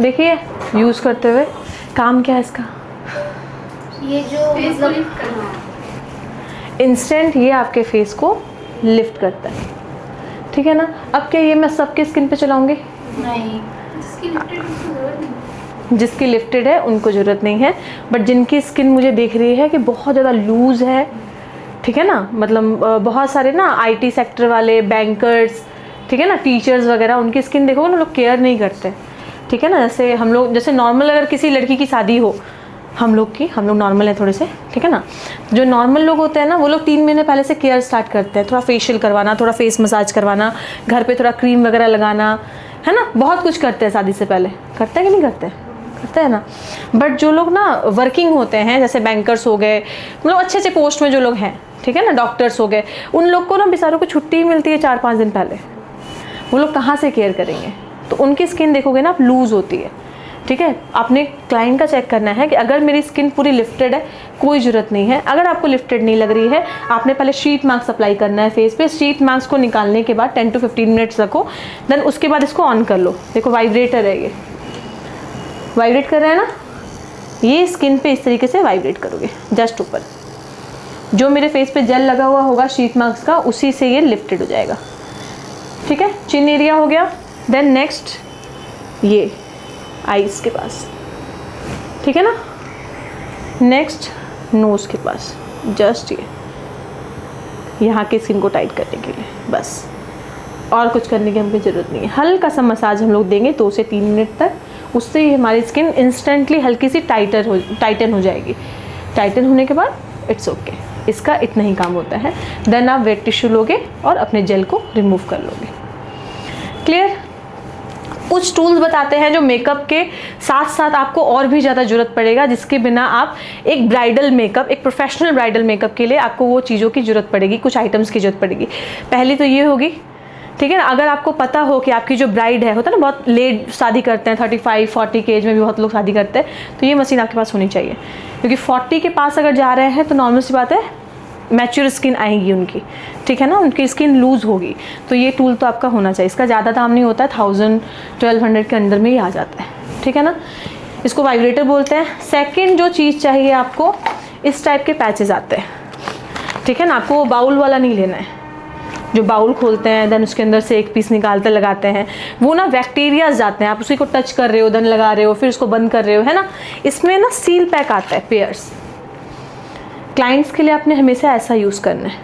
देखिए यूज़ करते हुए काम क्या है इसका, ये जो मतलब इंस्टेंट ये आपके फेस को लिफ्ट करता है, ठीक है ना। अब क्या ये मैं सबके स्किन पे चलाऊंगी? नहीं, जिसकी लिफ्टेड है उनको ज़रूरत नहीं है, बट जिनकी स्किन मुझे देख रही है कि बहुत ज़्यादा लूज़ है, ठीक है ना, मतलब बहुत सारे ना आईटी सेक्टर वाले, बैंकर्स, ठीक है ना, टीचर्स वगैरह, उनकी स्किन देखोगे ना लोग केयर नहीं करते, ठीक है ना। जैसे हम लोग, जैसे नॉर्मल अगर किसी लड़की की शादी हो, हम लोग नॉर्मल है थोड़े से, ठीक है ना। जो नॉर्मल लोग होते हैं ना वो लोग 3 महीने पहले से केयर स्टार्ट करते हैं, थोड़ा फेशियल करवाना, थोड़ा फेस मसाज करवाना, घर पे थोड़ा क्रीम वगैरह लगाना, है ना, बहुत कुछ करते हैं शादी से पहले। करते हैं कि नहीं करते? करते हैं ना। बट जो लोग ना वर्किंग होते हैं, जैसे बैंकर्स हो गए, मतलब अच्छे अच्छे पोस्ट में जो लोग हैं, ठीक है ना, डॉक्टर्स हो गए, उन लोग को ना बेचारों को छुट्टी मिलती है 4-5 दिन पहले। वो लोग कहाँ से केयर करेंगे? तो उनकी स्किन देखोगे ना आप लूज़ होती है, ठीक है। आपने क्लाइंट का चेक करना है कि अगर मेरी स्किन पूरी लिफ्टेड है, कोई ज़रूरत नहीं है। अगर आपको लिफ्टेड नहीं लग रही है, आपने पहले शीट मास्क अप्लाई करना है फेस पे। शीट मास्क को निकालने के बाद 10 to 15 मिनट्स रखो, देन उसके बाद इसको ऑन कर लो। देखो वाइब्रेटर है, ये वाइब्रेट कर रहा है ना, ये स्किन पे इस तरीके से वाइब्रेट करोगे जस्ट ऊपर। जो मेरे फेस पे जेल लगा हुआ होगा शीट मास्क का, उसी से ये लिफ्टेड हो जाएगा, ठीक है। चिन एरिया हो गया, देन नेक्स्ट ये आईज के पास, ठीक है ना। नेक्स्ट नोज़ के पास, जस्ट ये यहाँ की स्किन को टाइट करने के लिए, बस और कुछ करने की हमको ज़रूरत नहीं है। हल्का सा मसाज हम लोग देंगे 2 से 3 मिनट तक, उससे ही हमारी स्किन इंस्टेंटली हल्की सी टाइटन हो जाएगी। टाइटन होने के बाद इट्स ओके, इसका इतना ही काम होता है। देन आप वेट टिश्यू लोगे और अपने जेल को रिमूव कर लोगे। क्लियर? कुछ टूल्स बताते हैं जो मेकअप के साथ साथ आपको और भी ज़्यादा ज़रूरत पड़ेगा, जिसके बिना आप एक ब्राइडल मेकअप, एक प्रोफेशनल ब्राइडल मेकअप के लिए आपको वो चीज़ों की ज़रूरत पड़ेगी, कुछ आइटम्स की ज़रूरत पड़ेगी। पहली तो ये होगी, ठीक है ना। अगर आपको पता हो कि आपकी जो ब्राइड है, होता है ना बहुत लेट शादी करते हैं, 35-40 के एज में भी बहुत लोग शादी करते हैं, तो ये मशीन आपके पास होनी चाहिए। क्योंकि 40 के पास अगर जा रहे हैं तो नॉर्मल सी बात है मैच्योर स्किन आएगी उनकी, ठीक है ना, उनकी स्किन लूज़ होगी। तो ये टूल तो आपका होना चाहिए। इसका ज़्यादा दाम नहीं होता है, 1000-1200 के अंदर में ही आ जाता है, ठीक है ना। इसको वाइब्रेटर बोलते हैं। सेकंड जो चीज़ चाहिए आपको, इस टाइप के पैचेस आते हैं, ठीक है ना। आपको वो बाउल वाला नहीं लेना है, जो बाउल खोलते हैं देन उसके अंदर से एक पीस निकालते लगाते हैं, वो ना बैक्टीरियाज जाते हैं। आप उसी को टच कर रहे हो, देन लगा रहे हो, फिर उसको बंद कर रहे हो, है ना। इसमें ना सील पैक आता है, पेयर्स। क्लाइंट्स के लिए आपने हमेशा ऐसा यूज़ करना है,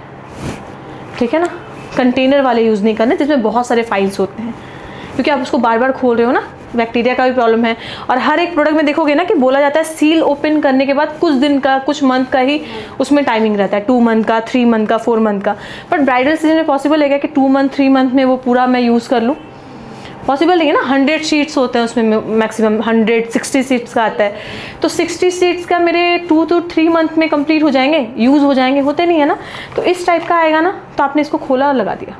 ठीक है ना। कंटेनर वाले यूज़ नहीं करने जिसमें बहुत सारे फाइल्स होते हैं, क्योंकि आप उसको बार बार खोल रहे हो ना, बैक्टीरिया का भी प्रॉब्लम है। और हर एक प्रोडक्ट में देखोगे ना कि बोला जाता है सील ओपन करने के बाद कुछ दिन का, कुछ मंथ का ही उसमें टाइमिंग रहता है, 2 मंथ का, 3 मंथ का, 4 मंथ का। बट ब्राइडल सीजन में पॉसिबल है क्या कि 2 मंथ 3 मंथ में वो पूरा मैं यूज़ कर लूँ? पॉसिबल नहीं है ना। 100 शीट्स होते हैं उसमें, मैक्सिमम 160 शीट्स का आता है, तो 60 शीट्स का मेरे 2 to 3 मंथ में कंप्लीट हो जाएंगे, यूज़ हो जाएंगे, होते नहीं है ना। तो इस टाइप का आएगा ना, तो आपने इसको खोला और लगा दिया,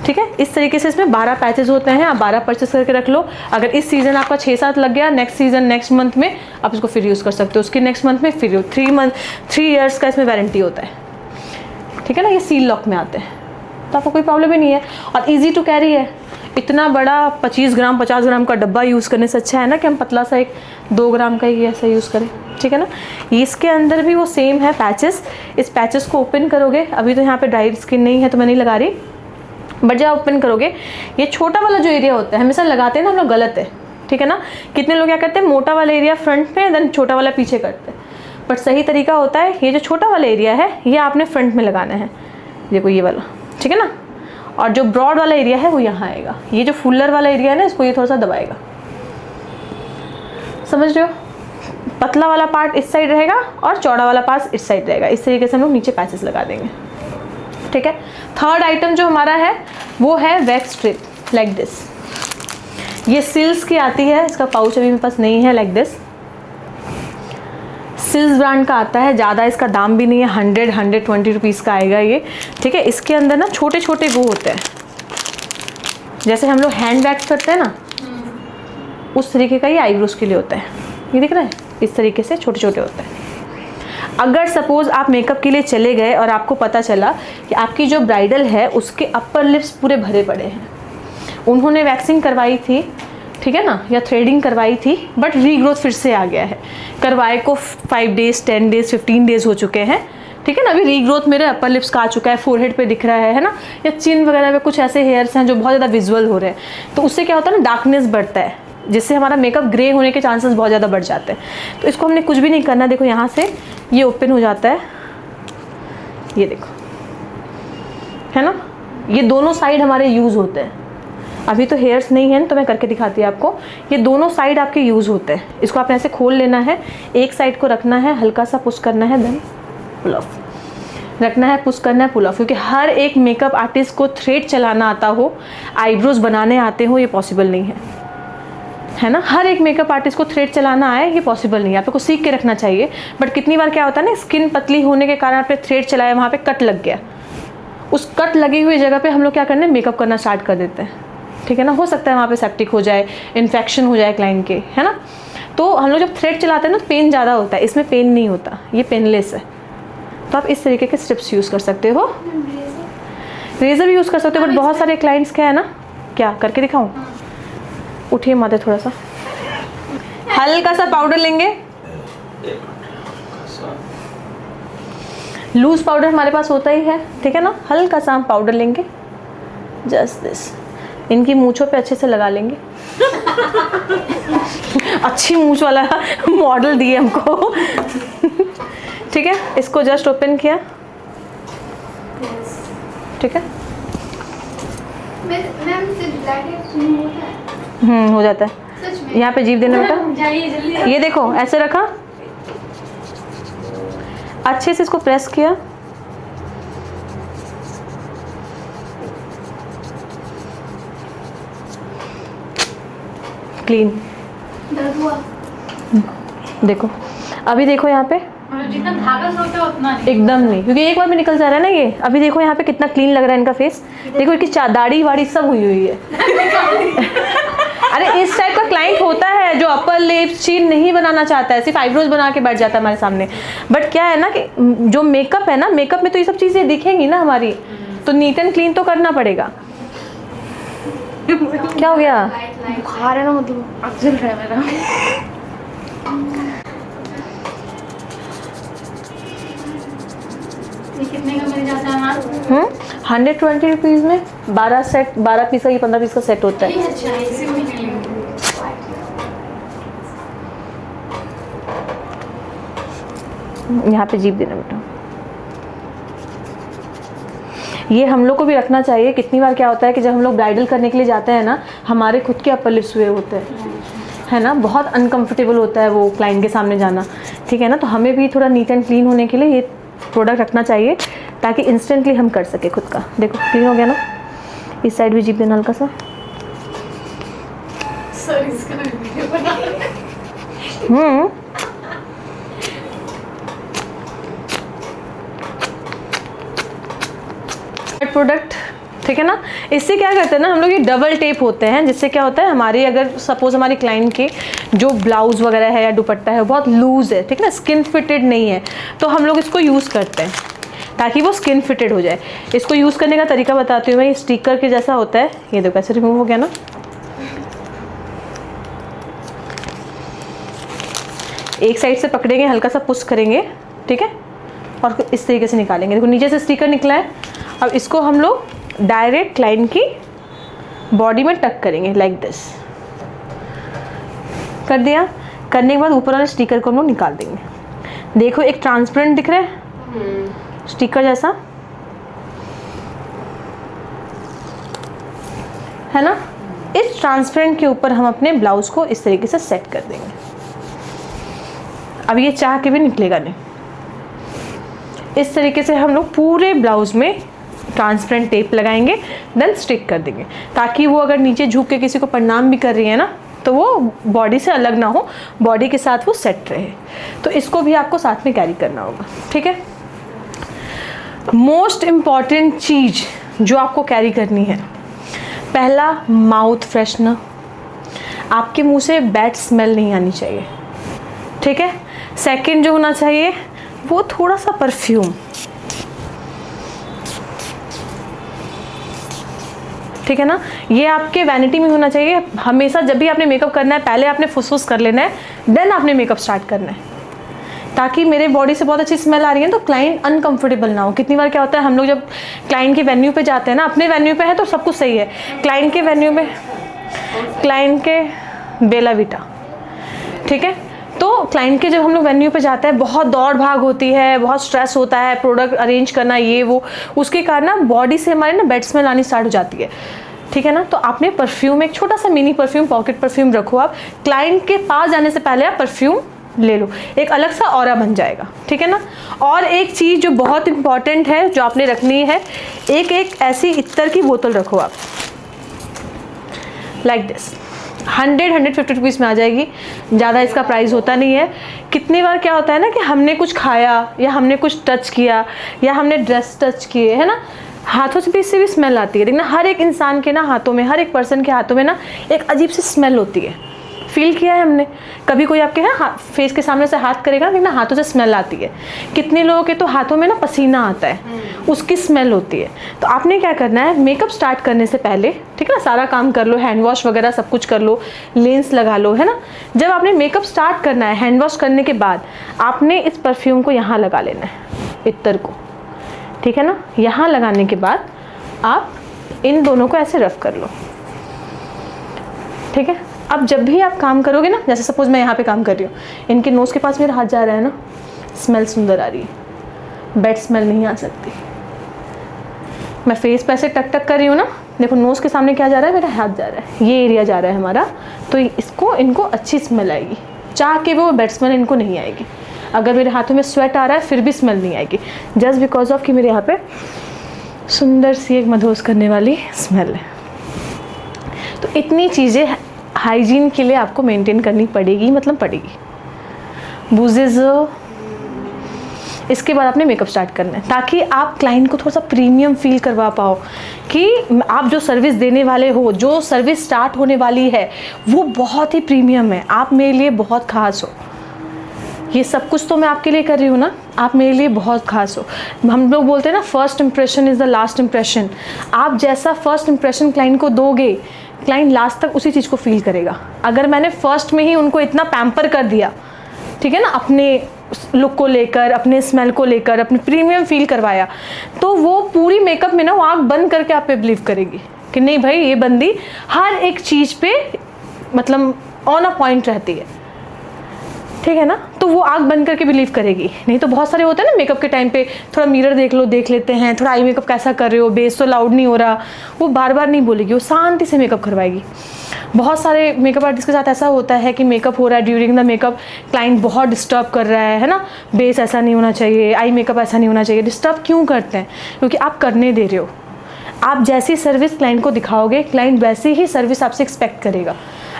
ठीक है। इस तरीके से इसमें 12 पैचेस होते हैं, आप 12 परचेस करके रख लो। अगर इस सीज़न आपका 6-7 लग गया, नेक्स्ट सीज़न नेक्स्ट मंथ में आप इसको फिर यूज़ कर सकते हो, उसके नेक्स्ट मंथ में फिर 3 ईयर्स का इसमें वारंटी होता है, ठीक है ना। ये सील लॉक में आते हैं, तो आपको कोई प्रॉब्लम ही नहीं है। और ईजी टू कैरी है। इतना बड़ा 25 ग्राम 50 ग्राम का डब्बा यूज़ करने से अच्छा है ना कि हम पतला सा एक 2 ग्राम का ही ऐसा यूज़ करें, ठीक है ना। इसके अंदर भी वो सेम है पैचेस। इस पैचेस को ओपन करोगे, अभी तो यहाँ पे ड्राई स्किन नहीं है तो मैं नहीं लगा रही, बट जब ओपन करोगे, ये छोटा वाला जो एरिया होता है हमेशा लगाते हैं ना हम लोग, गलत है, ठीक है ना। कितने लोग क्या करते हैं, मोटा वाला एरिया फ्रंट में, देन छोटा वाला पीछे करते हैं। बट सही तरीका होता है, ये जो छोटा वाला एरिया है ये आपने फ्रंट में लगाना है, देखो ये वाला, ठीक है ना। और जो ब्रॉड वाला एरिया है वो यहाँ आएगा। ये जो फुलर वाला एरिया है ना, इसको ये थोड़ा सा दबाएगा, समझ रहे हो। पतला वाला पार्ट इस साइड रहेगा और चौड़ा वाला पार्ट इस साइड रहेगा। इस तरीके से हम लोग नीचे पैचेस लगा देंगे, ठीक है। थर्ड आइटम जो हमारा है वो है वैक्स स्ट्रिप, लाइक दिस। ये सिल्स की आती है, इसका पाउच अभी मेरे पास नहीं है, लाइक दिस। सिल्स ब्रांड का आता है, ज़्यादा इसका दाम भी नहीं है, 100-120 रुपीज़ का आएगा ये, ठीक है। इसके अंदर ना छोटे छोटे वो होते हैं, जैसे हम लोग हैंड वैक्स करते हैं ना, उस तरीके का ये आईब्रोज के लिए होता है। ये दिख रहा है, इस तरीके से छोटे छोटे होते हैं। अगर सपोज़ आप मेकअप के लिए चले गए और आपको पता चला कि आपकी जो ब्राइडल है उसके अपर लिप्स पूरे भरे पड़े हैं, उन्होंने वैक्सिंग करवाई थी, ठीक है ना, या थ्रेडिंग करवाई थी बट रीग्रोथ फिर से आ गया है, करवाए को 5 डेज 10 डेज 15 डेज हो चुके हैं, ठीक है ना, अभी रीग्रोथ मेरे अपर लिप्स का आ चुका है, फोरहेड पे दिख रहा है ना, या चिन वगैरह पे कुछ ऐसे हेयर्स हैं जो बहुत ज़्यादा विजुअल हो रहे हैं, तो उससे क्या होता है ना, डार्कनेस बढ़ता है, जिससे हमारा मेकअप ग्रे होने के चांसेस बहुत ज़्यादा बढ़ जाते हैं। तो इसको हमने कुछ भी नहीं करना, देखो यहाँ से ये ओपन हो जाता है, ये देखो, है ना, ये दोनों साइड हमारे यूज़ होते हैं। अभी तो हेयर्स नहीं है तो मैं करके दिखाती हूँ आपको, ये दोनों साइड आपके यूज़ होते हैं। इसको आपने ऐसे खोल लेना है, एक साइड को रखना है, हल्का सा पुश करना है, देन पुल ऑफ रखना है, पुश करना है, पुल ऑफ। क्योंकि हर एक मेकअप आर्टिस्ट को थ्रेड चलाना आता हो, आईब्रोज बनाने आते हो, ये पॉसिबल नहीं है ना। हर एक मेकअप आर्टिस्ट को थ्रेड चलाना आए ये पॉसिबल नहीं है, आपको सीख के रखना चाहिए। बट कितनी बार क्या होता है ना, स्किन पतली होने के कारण आपने थ्रेड चलाया, वहाँ पे कट लग गया, उस कट लगी हुई जगह पे हम लोग क्या करने, मेकअप करना स्टार्ट कर देते हैं, ठीक है ना। हो सकता है वहाँ पे सेप्टिक हो जाए, इन्फेक्शन हो जाए क्लाइंट के, है ना। तो हम लोग जब थ्रेड चलाते हैं ना तो पेन ज़्यादा होता है, इसमें पेन नहीं होता, ये पेनलेस है। तो आप इस तरीके के स्टेप्स यूज़ कर सकते हो, रेज़र भी यूज़ कर सकते हो। बट बहुत सारे क्लाइंट्स क्या है ना, क्या करके दिखाऊं, उठिए माते, थोड़ा सा हल्का सा पाउडर लेंगे, लूज पाउडर हमारे पास होता ही है, ठीक है ना। हल्का सा हम पाउडर लेंगे, जस्ट दिस, इनकी मूंछों पे अच्छे से लगा लेंगे। अच्छी मूंछ वाला मॉडल दिए हमको, ठीक है। इसको जस्ट ओपन किया, ठीक है, हो जाता है। यहाँ पे जीभ देना बेटा, ये देखो ऐसे रखा, अच्छे से इसको प्रेस किया, क्लीन। देखो अभी देखो यहाँ पे जितना धागा सोचा उतना नहीं, एकदम नहीं, क्योंकि एक बार में निकल जा रहा है ना ये। अभी देखो यहाँ पे कितना क्लीन लग रहा है इनका फेस, देखो इनकी दाढ़ी वाड़ी सब हुई हुई है। अरे इस टाइप का क्लाइंट होता है जो अपर लिप्स चीन नहीं बनाना चाहता है, सिर्फ आईब्रोज बना के बैठ जाता है हमारे सामने। बट क्या है ना कि जो मेकअप है ना, मेकअप में तो ये सब चीज़ें दिखेंगी ना हमारी, तो नीट एंड क्लीन तो करना पड़ेगा। क्या हो गया, बुखार है ना, मतलब अब चल रहा है मेरा। 120 रुपीज़ में 12 पीस का, ये 15 पीस का सेट होता है। यहाँ पे जीप देना बेटा, ये हम लोग को भी रखना चाहिए। कितनी बार क्या होता है कि जब हम लोग ब्राइडल करने के लिए जाते हैं ना, हमारे खुद के अपर लिप्स हुए होते हैं, है ना, बहुत अनकंफर्टेबल होता है वो क्लाइंट के सामने जाना, ठीक है ना। तो हमें भी थोड़ा नीट एंड क्लीन होने के लिए ये प्रोडक्ट रखना चाहिए, ताकि इंस्टेंटली हम कर सके खुद का। देखो क्लीन हो गया ना, इस साइड भी जीप देना हल्का सा। प्रोडक्ट, ठीक है ना। इससे क्या करते हैं ना हम लोग, ये डबल टेप होते हैं, जिससे क्या होता है हमारी, अगर सपोज हमारी क्लाइंट के जो ब्लाउज वगैरह है या दुपट्टा है बहुत लूज है, ठीक है ना, स्किन फिटेड नहीं है, तो हम लोग इसको यूज़ करते हैं ताकि वो स्किन फिटेड हो जाए। इसको यूज़ करने का तरीका बताती हूँ मैं। ये स्टिकर के जैसा होता है, ये देखो ऐसे रिमूव हो गया ना, एक साइड से पकड़ेंगे, हल्का सा पुश करेंगे, ठीक है, और इस तरीके से निकालेंगे। देखो नीचे से स्टिकर निकला है। अब इसको हम लोग डायरेक्ट क्लाइंट की बॉडी में टक करेंगे, लाइक दिस कर दिया। करने के बाद ऊपर वाले स्टिकर को हम लोग निकाल देंगे। देखो एक ट्रांसपेरेंट दिख रहा है स्टिकर जैसा, है ना। इस ट्रांसपेरेंट के ऊपर हम अपने ब्लाउज को इस तरीके से सेट कर देंगे। अब ये चाह के भी निकलेगा नहीं। इस तरीके से हम लोग पूरे ब्लाउज में ट्रांसपेरेंट टेप लगाएंगे, देन स्टिक कर देंगे, ताकि वो अगर नीचे झुक के किसी को प्रणाम भी कर रही है ना, तो वो बॉडी से अलग ना हो, बॉडी के साथ वो सेट रहे। तो इसको भी आपको साथ में कैरी करना होगा, ठीक है। मोस्ट इम्पॉर्टेंट चीज़ जो आपको कैरी करनी है, पहला माउथ फ्रेशनर। आपके मुंह से बैड स्मेल नहीं आनी चाहिए, ठीक है। सेकंड जो होना चाहिए वो थोड़ा सा परफ्यूम, ठीक है ना। ये आपके वैनिटी में होना चाहिए हमेशा। जब भी आपने मेकअप करना है पहले आपने फुसफुस कर लेना है, देन आपने मेकअप स्टार्ट करना है, ताकि मेरे बॉडी से बहुत अच्छी स्मेल आ रही है तो क्लाइंट अनकंफर्टेबल ना हो। कितनी बार क्या होता है, हम लोग जब क्लाइंट के वेन्यू पे जाते हैं ना, अपने वेन्यू पे है तो सब कुछ सही है, क्लाइंट के वेन्यू में, क्लाइंट के बेला विटा, ठीक है, तो क्लाइंट के जब हम लोग वेन्यू पे जाते हैं बहुत दौड़ भाग होती है, बहुत स्ट्रेस होता है, प्रोडक्ट अरेंज करना ये वो, उसके कारण ना बॉडी से हमारे ना बैड स्मेल आनी स्टार्ट हो जाती है, ठीक है ना। तो आपने परफ्यूम, एक छोटा सा मिनी परफ्यूम, पॉकेट परफ्यूम रखो आप, क्लाइंट के पास जाने से पहले आप परफ्यूम ले लो, एक अलग सा ऑरा बन जाएगा, ठीक है ना। और एक चीज़ जो बहुत इंपॉर्टेंट है जो आपने रखनी है, एक ऐसी इत्तर की बोतल रखो आप, लाइक दिस, 100-150 रुपीज़ में आ जाएगी, ज़्यादा इसका प्राइस होता नहीं है। कितनी बार क्या होता है ना कि हमने कुछ खाया या हमने कुछ टच किया या हमने ड्रेस टच किए, है ना, हाथों से भी स्मेल आती है। देखना हर एक इंसान के ना हाथों में, हर एक पर्सन के हाथों में ना एक अजीब सी स्मेल होती है, फील किया है हमने कभी। कोई आपके है फेस के सामने से हाथ करेगा लेकिन हाथों से स्मेल आती है। कितने लोगों के तो हाथों में ना पसीना आता है, उसकी स्मेल होती है। तो आपने क्या करना है, मेकअप स्टार्ट करने से पहले, ठीक है ना, सारा काम कर लो, हैंड वॉश वगैरह सब कुछ कर लो, लेंस लगा लो, है ना। जब आपने मेकअप स्टार्ट करना है, हैंड वॉश करने के बाद आपने इस परफ्यूम को यहाँ लगा लेना है, इत्तर को, ठीक है ना। यहाँ लगाने के बाद आप इन दोनों को ऐसे रफ कर लो, ठीक है। अब जब भी आप काम करोगे ना, जैसे सपोज मैं यहाँ पे काम कर रही हूँ, इनके नोज़ के पास मेरा हाथ जा रहा है ना, स्मेल सुंदर आ रही है, बैड स्मेल नहीं आ सकती। मैं फेस पे ऐसे टक टक कर रही हूँ ना, देखो नोज़ के सामने क्या जा रहा है, मेरा हाथ जा रहा है, ये एरिया जा रहा है हमारा, तो इनको अच्छी स्मेल आएगी, चाह के वो बैड स्मेल इनको नहीं आएगी। अगर मेरे हाथों में स्वेट आ रहा है फिर भी स्मेल नहीं आएगी, जस्ट बिकॉज ऑफ कि मेरे यहाँ पे सुंदर सी एक मधोस करने वाली स्मेल है। तो इतनी चीज़ें हाइजीन के लिए आपको मेंटेन करनी पड़ेगी, मतलब पड़ेगी। बूजेज, इसके बाद आपने मेकअप स्टार्ट करना है, ताकि आप क्लाइंट को थोड़ा सा प्रीमियम फील करवा पाओ कि आप जो सर्विस देने वाले हो, जो सर्विस स्टार्ट होने वाली है वो बहुत ही प्रीमियम है, आप मेरे लिए बहुत ख़ास हो। ये सब कुछ तो मैं आपके लिए कर रही हूँ ना, आप मेरे लिए बहुत खास हो। हम लोग बोलते हैं ना, first impression is the last impression. आप जैसा फर्स्ट इंप्रेशन क्लाइंट को दोगे, क्लाइंट लास्ट तक उसी चीज़ को फील करेगा। अगर मैंने फर्स्ट में ही उनको इतना पैम्पर कर दिया, ठीक है ना, अपने लुक को लेकर, अपने स्मेल को लेकर, अपने प्रीमियम फील करवाया, तो वो पूरी मेकअप में ना वो आँख बंद करके आप पे बिलीव करेगी कि नहीं भाई ये बंदी हर एक चीज़ पे मतलब ऑन अ पॉइंट रहती है, ठीक है ना। तो वो आँख बंद करके बिलीव करेगी। नहीं तो बहुत सारे होते हैं ना मेकअप के टाइम पे, थोड़ा मिरर देख लेते हैं, थोड़ा आई मेकअप कैसा कर रहे हो, बेस तो लाउड नहीं हो रहा, वो बार बार नहीं बोलेगी, वो शांति से मेकअप करवाएगी। बहुत सारे मेकअप आर्टिस्ट के साथ ऐसा होता है कि मेकअप हो रहा है, ड्यूरिंग द मेकअप क्लाइंट बहुत डिस्टर्ब कर रहा है ना, बेस ऐसा नहीं होना चाहिए, आई मेकअप ऐसा नहीं होना चाहिए। डिस्टर्ब क्यों करते हैं? क्योंकि आप करने दे रहे हो। आप जैसी सर्विस क्लाइंट को दिखाओगे, क्लाइंट वैसी ही सर्विस आपसे एक्सपेक्ट करेगा।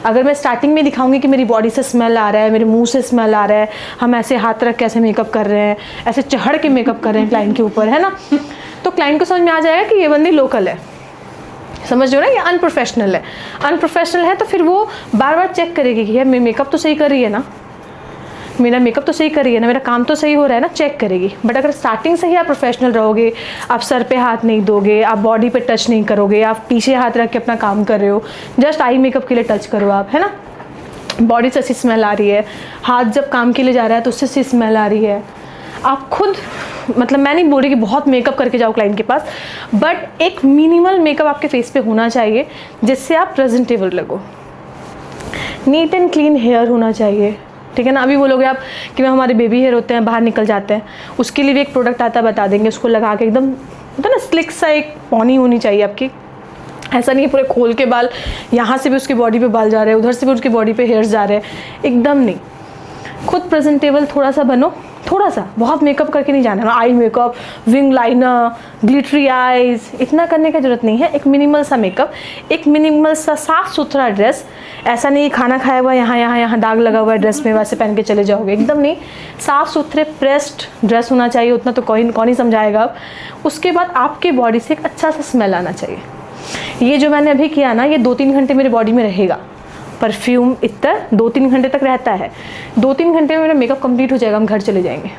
अगर मैं स्टार्टिंग में दिखाऊंगी कि मेरी बॉडी से स्मेल आ रहा है, मेरे मुंह से स्मेल आ रहा है, हम ऐसे हाथ रख के ऐसे मेकअप कर रहे हैं, ऐसे चढ़ के मेकअप कर रहे हैं क्लाइंट के ऊपर, है ना, तो क्लाइंट को समझ में आ जाएगा कि ये बंदी लोकल है, समझ रहे हो ना, ये अनप्रोफेशनल है। अनप्रोफेशनल है तो फिर वो बार बार चेक करेगी कि यार मैं मेकअप तो सही कर रही है ना, मेरा मेकअप तो सही कर रही है ना, मेरा काम तो सही हो रहा है ना, चेक करेगी। बट अगर स्टार्टिंग से ही आप प्रोफेशनल रहोगे, आप सर पे हाथ नहीं दोगे, आप बॉडी पे टच नहीं करोगे, आप पीछे हाथ रख के अपना काम कर रहे हो, जस्ट आई मेकअप के लिए टच करो आप, है ना, बॉडी से अच्छी स्मेल आ रही है, हाथ जब काम के लिए जा रहा है तो उससे अच्छी स्मेल आ रही है, आप खुद, मतलब मैं नहीं बोल रही कि बहुत मेकअप करके जाओ क्लाइंट के पास, बट एक मिनिमल मेकअप आपके फेस पे होना चाहिए जिससे आप प्रेजेंटेबल लगो। नीट एंड क्लीन हेयर होना चाहिए, ठीक है ना। अभी बोलोगे आप कि मैं हमारे बेबी हेयर होते हैं बाहर निकल जाते हैं, उसके लिए भी एक प्रोडक्ट आता है, बता देंगे, उसको लगा के एकदम होता है ना स्लिक सा एक पौनी होनी चाहिए आपकी, ऐसा नहीं पूरे खोल के बाल, यहाँ से भी उसकी बॉडी पे बाल जा रहे हैं, उधर से भी उसकी बॉडी पे हेयर्स जा रहे हैं, एकदम नहीं। खुद प्रेजेंटेबल थोड़ा सा बनो, थोड़ा सा, बहुत मेकअप करके नहीं जाना है, eye makeup, wing liner, glittery eyes, इतना करने की जरूरत नहीं है। एक मिनिमल सा मेकअप, एक मिनिमल सा साफ सुथरा ड्रेस, ऐसा नहीं खाना खाया हुआ यहाँ दाग लगा हुआ है ड्रेस में वैसे पहन के चले जाओगे, एकदम नहीं। साफ सुथरे प्रेस्ड ड्रेस होना चाहिए, उतना तो कौन ही समझाएगा अब। उसके बाद आपके बॉडी से एक अच्छा सा स्मेल आना चाहिए। ये जो मैंने अभी किया ना, ये 2-3 घंटे मेरे बॉडी में रहेगा। परफ्यूम इत्तर 2-3 घंटे तक रहता है, 2-3 घंटे में मेरा मेकअप कंप्लीट हो जाएगा, हम घर चले जाएंगे।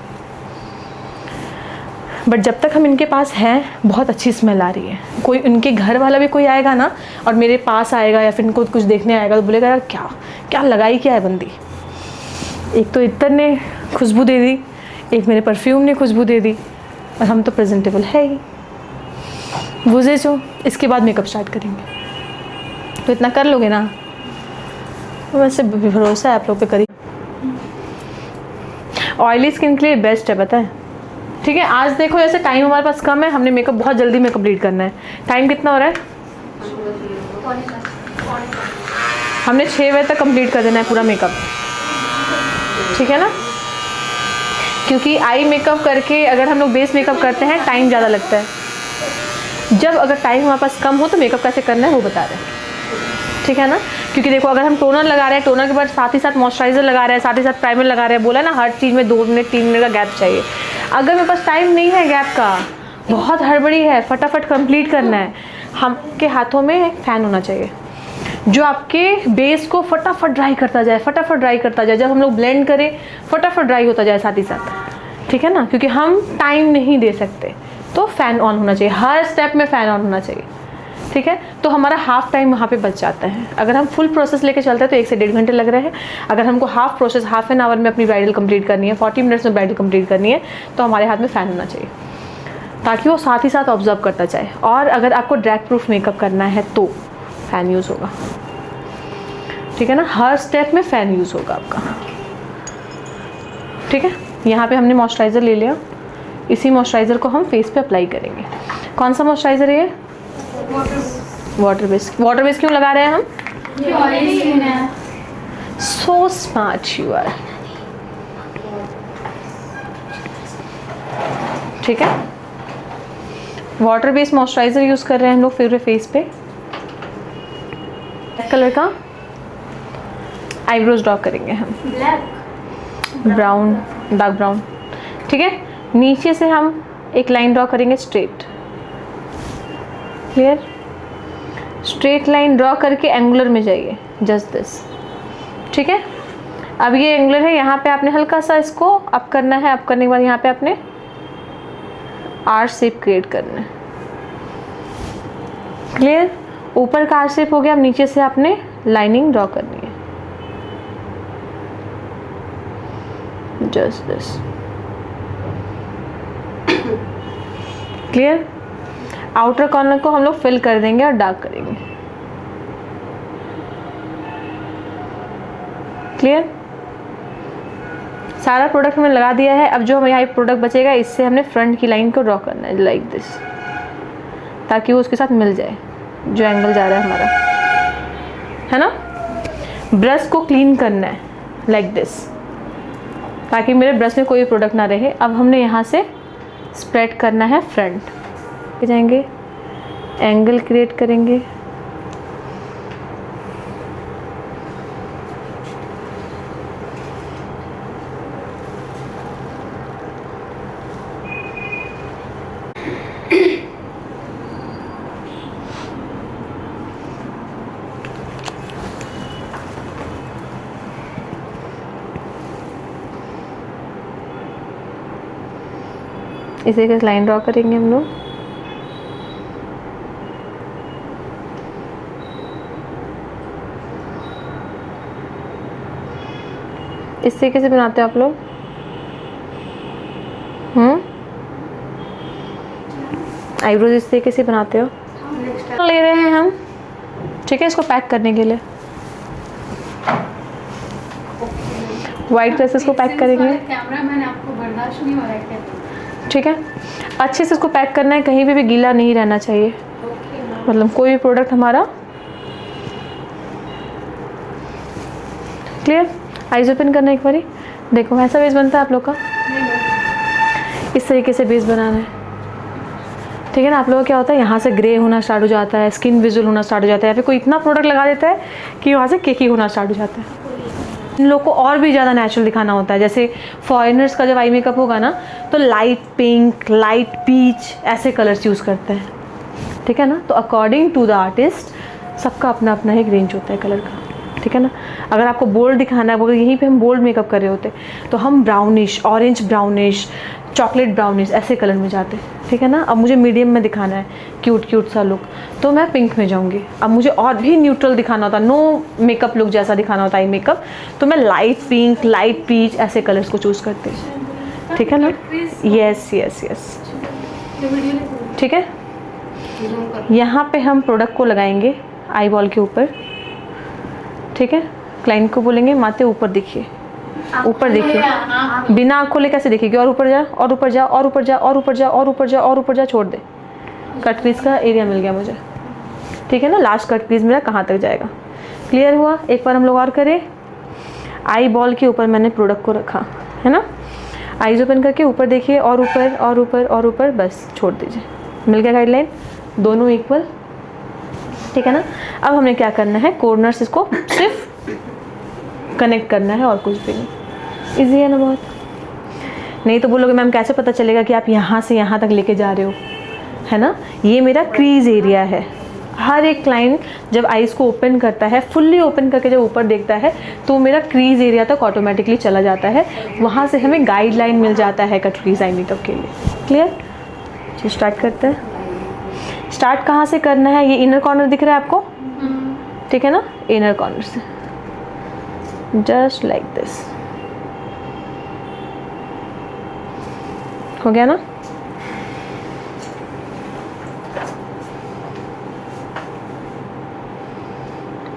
बट जब तक हम इनके पास हैं बहुत अच्छी स्मेल आ रही है। कोई उनके घर वाला भी कोई आएगा ना और मेरे पास आएगा या फिर इनको कुछ देखने आएगा तो बोलेगा यार क्या क्या लगाई क्या है बंदी। एक तो इत्र ने खुशबू दे दी, एक मेरे परफ्यूम ने खुशबू दे दी, और हम तो प्रेजेंटेबल है ही। बुझे जो इसके बाद मेकअप स्टार्ट करेंगे, तो इतना कर लोगे ना? वैसे भरोसा है आप लोग पे, करिए। ऑयली स्किन के लिए बेस्ट है, पता है। ठीक है, आज देखो जैसे टाइम हमारे पास कम है, हमने मेकअप बहुत जल्दी में कंप्लीट करना है। टाइम कितना हो रहा है? हमने 6 बजे तक कंप्लीट कर देना है पूरा मेकअप, ठीक है ना? क्योंकि आई मेकअप करके अगर हम लोग बेस मेकअप करते हैं टाइम ज़्यादा लगता है। जब अगर टाइम हमारे पास कम हो तो मेकअप कैसे करना है वो बता रहे हैं, ठीक है ना? क्योंकि देखो अगर हम टोनर लगा रहे हैं, टोनर के बाद साथ ही साथ मॉइस्चराइजर लगा रहे हैं, साथ ही साथ प्राइमर लगा रहे हैं, बोला ना हर चीज़ में 2 मिनट 3 मिनट का गैप चाहिए। अगर मेरे पास टाइम नहीं है गैप का, बहुत हड़बड़ी है, फटाफट कंप्लीट करना है, हमके हाथों में एक फ़ैन होना चाहिए जो आपके बेस को फटाफट ड्राई करता जाए, फटाफट ड्राई करता जाए। जब हम लोग ब्लेंड करें फटाफट ड्राई होता जाए साथ ही साथ, ठीक है ना? क्योंकि हम टाइम नहीं दे सकते, तो फ़ैन ऑन होना चाहिए, हर स्टेप में फ़ैन ऑन होना चाहिए, ठीक है? तो हमारा हाफ टाइम वहाँ पे बच जाता है। अगर हम फुल प्रोसेस लेके चलते हैं तो 1 से 1.5 घंटे लग रहे हैं। अगर हमको half process half an hour में अपनी ब्राइडल कंप्लीट करनी है, 40 मिनट्स में ब्राइडल कंप्लीट करनी है, तो हमारे हाथ में फ़ैन होना चाहिए ताकि वो साथ ही साथ ऑब्जर्व करता जाए। और अगर आपको ड्रैग प्रूफ मेकअप करना है तो फ़ैन यूज़ होगा, ठीक है ना? हर स्टेप में फ़ैन यूज़ होगा आपका, ठीक है? यहाँ पे हमने मॉइस्चराइज़र ले लिया, इसी मॉइस्चराइज़र को हम फेस पे अप्लाई करेंगे। कौन सा मॉइस्चराइज़र है ये? Water base. वाटर बेस क्यों लगा रहे हैं हम? सो स्मार्ट यू आर, ठीक है? वाटर बेस मॉइस्चराइज़र यूज़ कर रहे हैं हम लोग फिर फेस पे। ब्लैक कलर का आईब्रोज ड्रॉ करेंगे हम, ब्राउन, डार्क ब्राउन, ठीक है? नीचे से हम एक लाइन ड्रॉ करेंगे straight, clear? Straight line draw करके एंगुलर में जाइए, जस्ट दिस, ठीक है? अब ये एंगुलर है, यहाँ पे आपने हल्का सा इसको अप करना है। अप करने के बाद यहाँ पे आपने आर शेप क्रिएट करना है, क्लियर? ऊपर का आर शेप हो गया। अब नीचे से आपने लाइनिंग ड्रॉ करनी है, just this, clear? Outer corner को हम लोग फिल कर देंगे और डार्क करेंगे, क्लियर? सारा प्रोडक्ट हमने लगा दिया है। अब जो हमें यहाँ प्रोडक्ट बचेगा इससे हमने फ्रंट की लाइन को ड्रॉ करना है लाइक दिस, ताकि वो उसके साथ मिल जाए जो एंगल जा रहा है हमारा, है ना? ब्रश को क्लीन करना है लाइक दिस, ताकि मेरे ब्रश में कोई प्रोडक्ट ना रहे। अब हमने यहाँ से स्प्रेड करना है फ्रंट, जाएंगे एंगल क्रिएट करेंगे, इसे एक लाइन ड्रॉ करेंगे हम लोग, इस तरीके से बनाते हो आप लोग। आईब्रोज इस तरीके से बनाते हो। ले रहे हैं हम, ठीक है? इसको पैक करने के लिए वाइट ड्रेसेस को पैक करेंगे। कैमरामैन आपको बर्दाश्त नहीं हो रहा है, ठीक है? अच्छे से इसको पैक करना है, कहीं पे भी गीला नहीं रहना चाहिए। मतलब कोई भी प्रोडक्ट हमारा, क्लियर? आइज ओपन करना एक बारी, देखो ऐसा बेस बनता है आप लोग का, इस तरीके से बेस बनाना है, ठीक है ना? आप लोगों का क्या होता है, यहाँ से ग्रे होना स्टार्ट हो जाता है, स्किन विजुअल होना स्टार्ट हो जाता है, या फिर कोई इतना प्रोडक्ट लगा देता है कि वहाँ से केकी होना स्टार्ट हो जाता है। इन लोग को और भी ज़्यादा नेचुरल दिखाना होता है। जैसे फॉरेनर्स का जब आई मेकअप होगा ना तो लाइट पिंक, लाइट पीच ऐसे कलर्स यूज़ करते हैं, ठीक है ना? तो अकॉर्डिंग टू द आर्टिस्ट सबका अपना अपना एक रेंज होता है कलर का, ठीक है ना? अगर आपको बोल्ड दिखाना है, अगर यहीं पे हम बोल्ड मेकअप कर रहे होते तो हम brownish, orange brownish, chocolate brownish ऐसे कलर में जाते हैं, ठीक है ना। अब मुझे मीडियम में दिखाना है, क्यूट क्यूट सा लुक, तो मैं पिंक में जाऊँगी। अब मुझे और भी न्यूट्रल दिखाना होता, नो मेकअप लुक जैसा दिखाना होता आई मेकअप, तो मैं लाइट पिंक, लाइट पीच ऐसे कलर्स को चूज़ करती हूँ, ठीक है ना। यस यस यस, ठीक है। यहाँ पे हम प्रोडक्ट को लगाएंगे आई बॉल के ऊपर, ठीक है। क्लाइंट को बोलेंगे माते ऊपर देखिए, ऊपर देखिए, बिना आँख खोले कैसे देखेगी, और ऊपर जा और ऊपर जा और ऊपर जा और ऊपर जा और ऊपर जा और ऊपर जा, छोड़ दे। कट क्रीज का एरिया मिल गया मुझे, ठीक है ना। लास्ट कट क्रीज मेरा कहाँ तक जाएगा, क्लियर हुआ। एक बार हम लोग और करें। आई बॉल के ऊपर मैंने प्रोडक्ट को रखा है ना, आईज ओपन करके ऊपर देखिए, और ऊपर और ऊपर और ऊपर, बस छोड़ दीजिए, मिल गया गाइडलाइन, दोनों इक्वल, ठीक है ना। अब हमें क्या करना है, कॉर्नर्स इसको सिर्फ कनेक्ट करना है और कुछ भी नहीं। इजी है ना बहुत। नहीं तो बोलोगे मैम कैसे पता चलेगा कि आप यहाँ से यहाँ तक लेके जा रहे हो, है ना। ये मेरा क्रीज एरिया है। हर एक क्लाइंट जब आईज को ओपन करता है, फुल्ली ओपन करके जब ऊपर देखता है, तो मेरा क्रीज एरिया तक ऑटोमेटिकली चला जाता है। वहाँ से हमें गाइडलाइन मिल जाता है कट क्रीज आई मेकअप के लिए। क्लियर, चलिए स्टार्ट करते हैं। स्टार्ट कहाँ से करना है, ये इनर कॉर्नर दिख रहा है आपको, ठीक है ना, इनर कॉर्नर से जस्ट लाइक दिस, हो गया ना।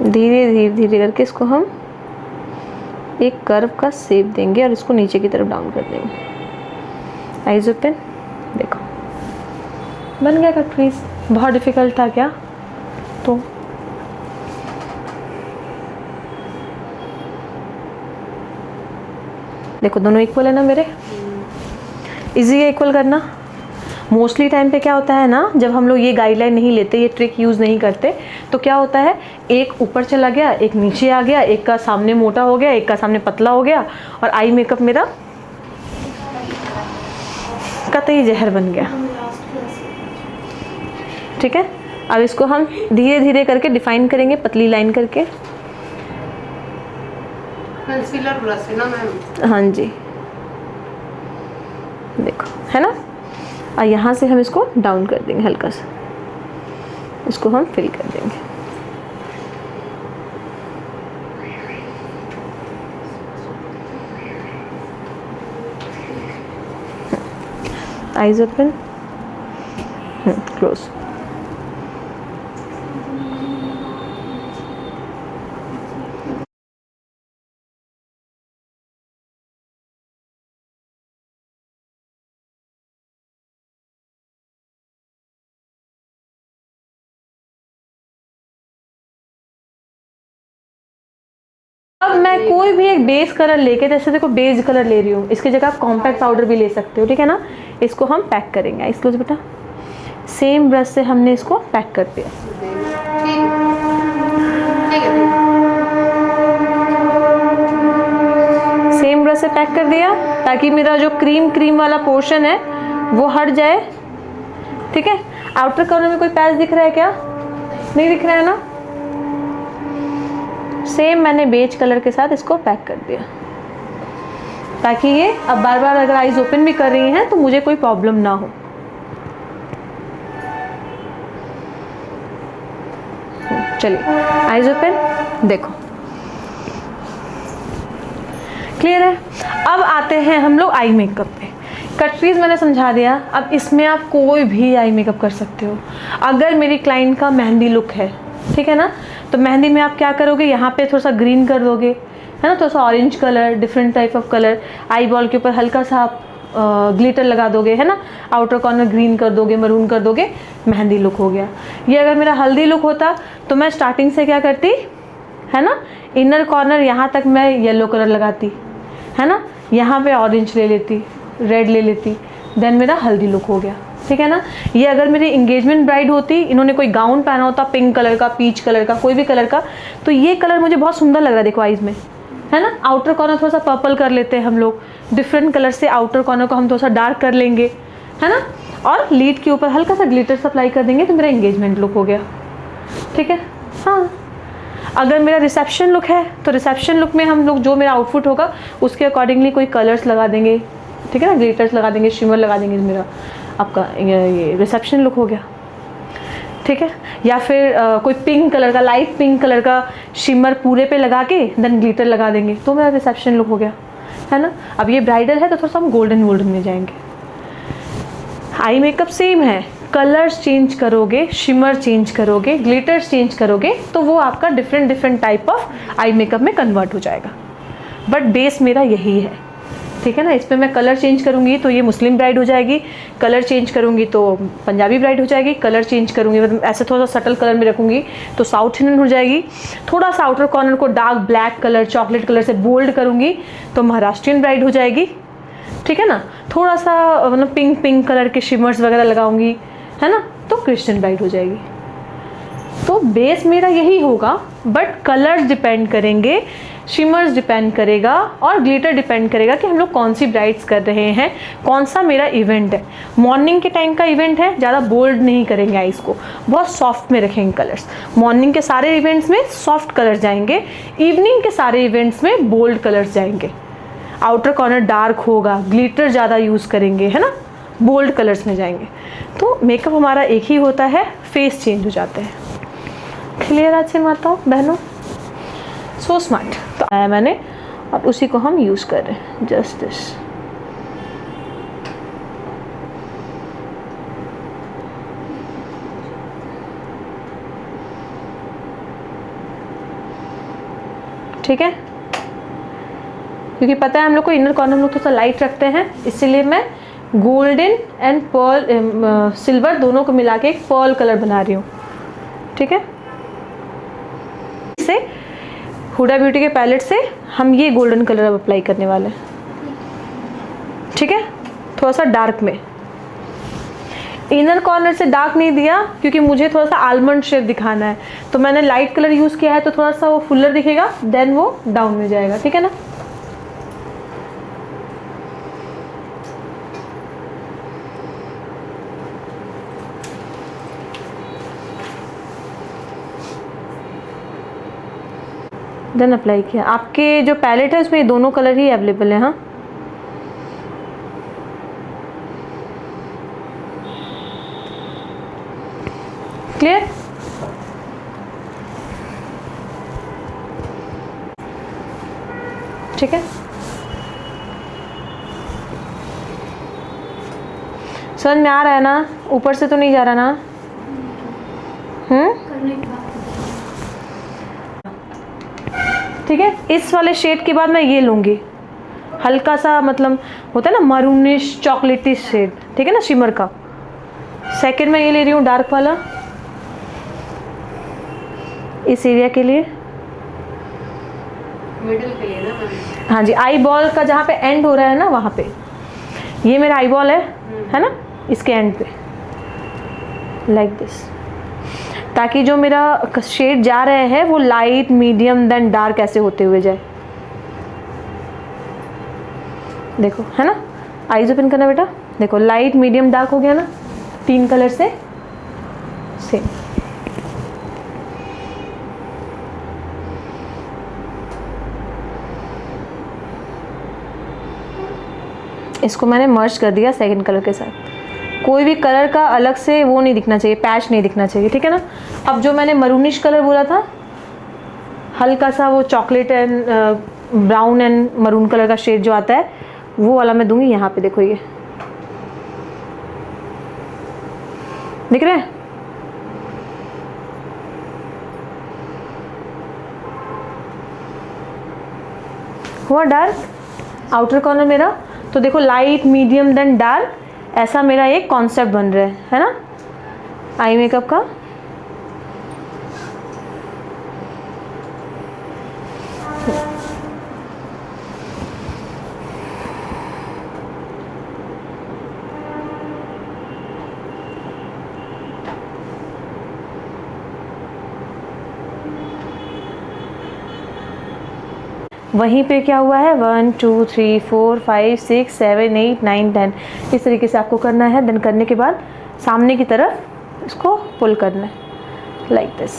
धीरे धीरे धीरे करके इसको हम एक कर्व का शेप देंगे और इसको नीचे की तरफ डाउन कर देंगे। आईज ओपन, देखो बन गया कट क्रीज। बहुत डिफिकल्ट था क्या, तो देखो दोनों इक्वल है ना मेरे, इजी है इक्वल करना। मोस्टली टाइम पे क्या होता है ना, जब हम लोग ये गाइडलाइन नहीं लेते, ये ट्रिक यूज़ नहीं करते, तो क्या होता है, एक ऊपर चला गया, एक नीचे आ गया, एक का सामने मोटा हो गया, एक का सामने पतला हो गया, और आई मेकअप मेरा कतई जहर बन गया, ठीक है। अब इसको हम धीरे धीरे करके डिफाइन करेंगे, पतली लाइन करके। कंसीलर ब्रश है ना मैम? हाँ जी, देखो है ना। और यहाँ से हम इसको डाउन कर देंगे हल्का सा, इसको हम फिल कर देंगे। Eyes open, close. अब मैं कोई भी एक बेस कलर लेके, जैसे देखो बेस कलर ले रही हूँ, इसकी जगह आप कॉम्पैक्ट पाउडर भी ले सकते हो, ठीक है ना। इसको हम पैक करेंगे। इसको बेटा सेम ब्रश से हमने इसको पैक कर दिया, सेम ब्रश से पैक कर दिया, ताकि मेरा जो क्रीम क्रीम वाला पोर्शन है वो हट जाए, ठीक है। आउटर कॉर्नर में कोई पैच दिख रहा है क्या, नहीं दिख रहा है ना। सेम मैंने बेज कलर के साथ इसको पैक कर दिया, ताकि ये अब बार बार अगर आईज ओपन भी कर रही हैं तो मुझे कोई प्रॉब्लम ना हो। चलिए आईज ओपन, देखो क्लियर है। अब आते हैं हम लोग आई मेकअप पे। कट क्रीज मैंने समझा दिया। अब इसमें आप कोई भी आई मेकअप कर सकते हो। अगर मेरी क्लाइंट का मेहंदी लुक है, ठीक है ना, तो मेहंदी में आप क्या करोगे, यहाँ पे थोड़ा सा ग्रीन कर दोगे, है ना, थोड़ा सा orange colour, different type of colour. Eye ball के ऊपर हल्का सा आप ग्लिटर लगा दोगे, है ना, आउटर कॉर्नर ग्रीन कर दोगे, मरून कर दोगे, मेहंदी लुक हो गया। ये अगर मेरा हल्दी लुक होता तो मैं स्टार्टिंग से क्या करती, है ना, इनर कॉर्नर यहाँ तक मैं येलो कलर लगाती, है ना, यहाँ पे ऑरेंज ले लेती, रेड ले लेती, देन मेरा हल्दी लुक हो गया, ठीक है ना। ये अगर मेरी इंगेजमेंट ब्राइड होती, इन्होंने कोई गाउन पहना होता पिंक कलर का, पीच कलर का, कोई भी कलर का, तो ये कलर मुझे बहुत सुंदर लग रहा है, देखो आईज में, है ना। आउटर कॉर्नर थोड़ा सा पर्पल कर लेते हैं हम लोग, डिफरेंट कलर से आउटर कॉर्नर को हम थोड़ा सा डार्क कर लेंगे, है ना, और लीड के ऊपर हल्का सा ग्लिटर सप्लाई कर देंगे, तो मेरा इंगेजमेंट लुक हो गया, ठीक है। हाँ, अगर मेरा रिसेप्शन लुक है तो रिसेप्शन लुक में हम लोग जो मेरा आउटफिट होगा उसके अकॉर्डिंगली कोई कलर्स लगा देंगे, ठीक है ना, ग्लिटर्स लगा देंगे, शिमर लगा देंगे, मेरा आपका ये रिसेप्शन लुक हो गया। ठीक है, या फिर कोई पिंक कलर का, लाइट पिंक कलर का शिमर पूरे पे लगा के देन ग्लिटर लगा देंगे, तो मेरा रिसेप्शन लुक हो गया, है ना। अब ये ब्राइडल है तो थोड़ा सा हम गोल्डन में जाएंगे। आई मेकअप सेम है, कलर्स चेंज करोगे, शिमर चेंज करोगे, ग्लिटर्स चेंज करोगे, तो वो आपका different type of eye makeup में कन्वर्ट हो जाएगा। बट बेस मेरा यही है, ठीक है ना। इसमें मैं कलर चेंज करूँगी तो ये मुस्लिम ब्राइड हो जाएगी, कलर चेंज करूँगी तो पंजाबी ब्राइड हो जाएगी, कलर चेंज करूँगी मतलब ऐसे थोड़ा सा सटल कलर में रखूँगी तो साउथ इंडियन हो जाएगी, थोड़ा सा आउटर कॉर्नर को dark black colour, chocolate colour से बोल्ड करूँगी तो महाराष्ट्रियन ब्राइड हो जाएगी, ठीक है ना। थोड़ा सा मतलब पिंक कलर के शिमर्स वगैरह लगाऊंगी, है ना, तो क्रिश्चियन ब्राइड हो जाएगी। तो बेस मेरा यही होगा, बट कलर्स डिपेंड करेंगे, शिमर्स डिपेंड करेगा और ग्लिटर डिपेंड करेगा कि हम लोग कौन सी ब्राइड्स कर रहे हैं, कौन सा मेरा इवेंट है। मॉर्निंग के टाइम का इवेंट है, ज़्यादा बोल्ड नहीं करेंगे आइस को, बहुत सॉफ्ट में रखेंगे कलर्स। मॉर्निंग के सारे इवेंट्स में सॉफ्ट कलर्स जाएंगे, इवनिंग के सारे इवेंट्स में बोल्ड कलर्स जाएंगे। आउटर कॉर्नर डार्क होगा, ग्लिटर ज़्यादा यूज़ करेंगे, है ना, बोल्ड कलर्स में जाएंगे। तो मेकअप हमारा एक ही होता है, फेस चेंज हो जाते हैं। क्लियर आज से माताओं बहनों? So smart. तो आया मैंने और उसी को हम यूज़ कर रहे हैं, जस्ट दिस। ठीक है, क्योंकि पता है हम लोग को इनर कॉर्नर हम लोग थोड़ा लाइट रखते हैं, इसीलिए मैं गोल्डन एंड पर्ल सिल्वर दोनों को मिला के एक पर्ल कलर बना रही हूँ। ठीक है, इसे हुडा ब्यूटी के पैलेट से हम ये गोल्डन कलर अब अप्लाई करने वाले हैं। ठीक है, थोड़ा सा डार्क में। इनर कॉर्नर से डार्क नहीं दिया क्योंकि मुझे थोड़ा सा आलमंड शेप दिखाना है, तो मैंने लाइट कलर यूज़ किया है, तो थोड़ा सा वो फुलर दिखेगा, देन वो डाउन में जाएगा। ठीक है ना। देन अप्लाई किया। आपके जो पैलेट है उसमें ये दोनों कलर ही अवेलेबल है। हाँ, क्लियर। ठीक है, समझ में आ रहा है ना? ऊपर से तो नहीं जा रहा ना? ठीक है, इस वाले शेड के बाद मैं ये लूँगी, हल्का सा मतलब होता है ना मरूनिश चॉकलेटी शेड, ठीक है ना, शिमर का। सेकंड में ये ले रही हूँ डार्क वाला इस एरिया के लिए, मिडिल के लिए ना। हाँ जी, आई बॉल का जहाँ पे एंड हो रहा है ना वहाँ पे, ये मेरा आई बॉल है ना, इसके एंड पे लाइक दिस, ताकि जो मेरा शेड जा रहे हैं वो लाइट मीडियम देन डार्क ऐसे होते हुए जाए। देखो, है ना, आईज ओपन करना बेटा। देखो लाइट मीडियम डार्क हो गया ना, 3 कलर से सेम। इसको मैंने मर्ज कर दिया सेकंड कलर के साथ। कोई भी कलर का अलग से वो नहीं दिखना चाहिए, पैच नहीं दिखना चाहिए, ठीक है ना। अब जो मैंने मरूनिश कलर बोला था, हल्का सा वो chocolate and brown and maroon colour का शेड जो आता है वो वाला मैं दूंगी यहाँ पे। देखो ये दिख रहे हैं? हुआ डार्क आउटर कॉर्नर मेरा। तो देखो लाइट मीडियम देन डार्क, ऐसा मेरा एक कॉन्सेप्ट बन रहा है ना आई मेकअप का। वहीं पे क्या हुआ है 1 2 3 4 5 6 7 8 9 10 इस तरीके से आपको करना है। देन करने के बाद सामने की तरफ इसको पुल करना है लाइक दिस।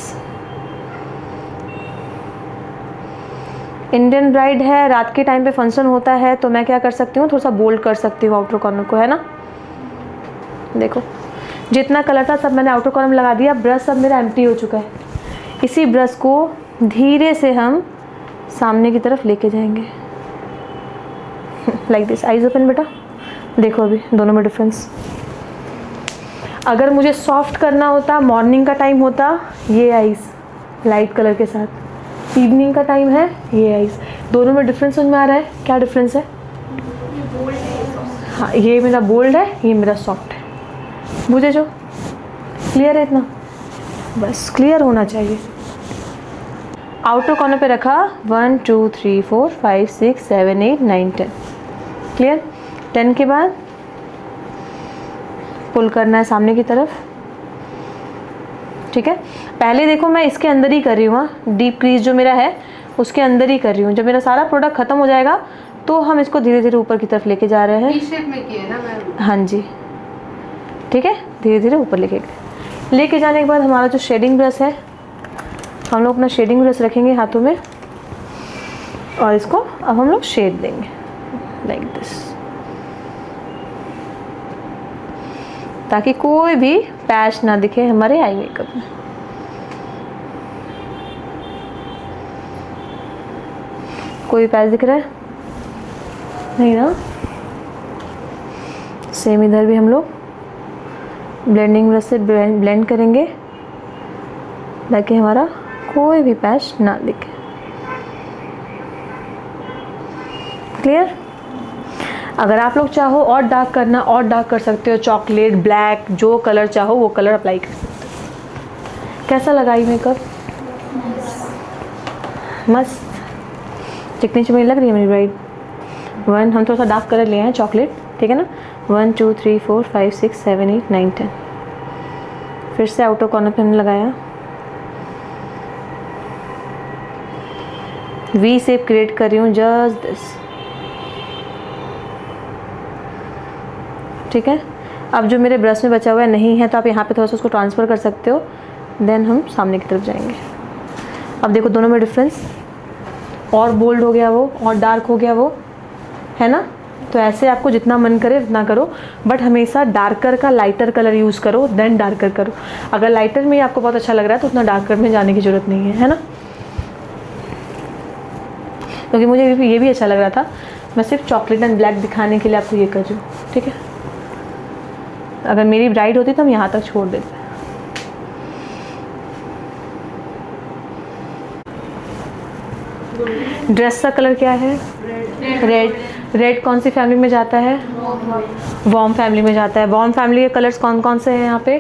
इंडियन ब्राइड है, रात के टाइम पे फंक्शन होता है, तो मैं क्या कर सकती हूँ, थोड़ा सा बोल्ड कर सकती हूँ आउटर कॉर्नर को, है ना। देखो जितना कलर था सब मैंने आउटर कॉर्नर में लगा दिया। ब्रश अब मेरा एम्प्टी हो चुका है। इसी ब्रश को धीरे से हम सामने की तरफ लेके जाएंगे लाइक दिस। आइज ओपन बेटा, देखो अभी दोनों में डिफरेंस। अगर मुझे सॉफ्ट करना होता, मॉर्निंग का टाइम होता, ये आइज लाइट कलर के साथ, इवनिंग का टाइम है, ये आइज, दोनों में डिफरेंस समझ में आ रहा है? क्या डिफरेंस है? हाँ, ये मेरा बोल्ड है, ये मेरा सॉफ्ट है। मुझे जो क्लियर है इतना, बस क्लियर होना चाहिए। आउटर कॉर्नर पे रखा 1 2 3 4 5 6 7 8 9 10। क्लियर? 10 के बाद पुल करना है सामने की तरफ। ठीक है, पहले देखो मैं इसके अंदर ही कर रही हूँ, डीप क्रीज जो मेरा है उसके अंदर ही कर रही हूँ। जब मेरा सारा प्रोडक्ट खत्म हो जाएगा तो हम इसको धीरे धीरे ऊपर की तरफ लेके जा रहे हैं। शेप में किया है ना मैम? हाँ जी, ठीक है, धीरे धीरे ऊपर लेके जाने के बाद हमारा जो शेडिंग ब्रश है, हम लोग अपना शेडिंग ब्रश रखेंगे हाथों में और इसको अब हम लोग शेड देंगे लाइक दिस, ताकि कोई भी पैच ना दिखे हमारे आई मेकअप में। कोई पैच दिख रहा है? नहीं ना। सेम इधर भी हम लोग ब्लेंडिंग ब्रश से ब्लेंड करेंगे ताकि हमारा कोई भी पैच ना दिखे। क्लियर? अगर आप लोग चाहो और डार्क करना, और डार्क कर सकते हो, चॉकलेट, ब्लैक, जो कलर चाहो वो कलर अप्लाई कर सकते हो। कैसा लगा ये मेकअप? मस्त, चिकनी चुपनी लग रही है मेरी ब्राइड। हम थोड़ा सा डार्क कलर लिए हैं, चॉकलेट, ठीक है ना। 1 2 3 4 5 6 7 8 9 10। फिर से आउटर कॉर्नर पे हमने लगाया, वी शेप क्रिएट कर रही हूँ, जस्ट दिस। ठीक है, अब जो मेरे ब्रश में बचा हुआ है नहीं है तो आप यहाँ पे थोड़ा सा उसको ट्रांसफ़र कर सकते हो। देन हम सामने की तरफ जाएंगे। अब देखो दोनों में डिफरेंस, और बोल्ड हो गया वो, और डार्क हो गया वो, है ना। तो ऐसे आपको जितना मन करे उतना करो, बट हमेशा डार्कर का लाइटर कलर यूज़ करो, देन डार्कर करो। अगर लाइटर में ही आपको बहुत अच्छा लग रहा है तो उतना डार्कर में जाने की ज़रूरत नहीं है ना। क्योंकि मुझे ये भी अच्छा लग रहा था, मैं सिर्फ चॉकलेट एंड ब्लैक दिखाने के लिए आपको ये कर रही हूँ, ठीक है। अगर मेरी ब्राइड होती तो हम यहाँ तक छोड़ देते। ड्रेस का कलर क्या है? रेड। रेड कौन सी फैमिली में जाता है? वॉर्म फैमिली में जाता है। वॉर्म फैमिली के कलर्स कौन कौन से हैं यहाँ पे?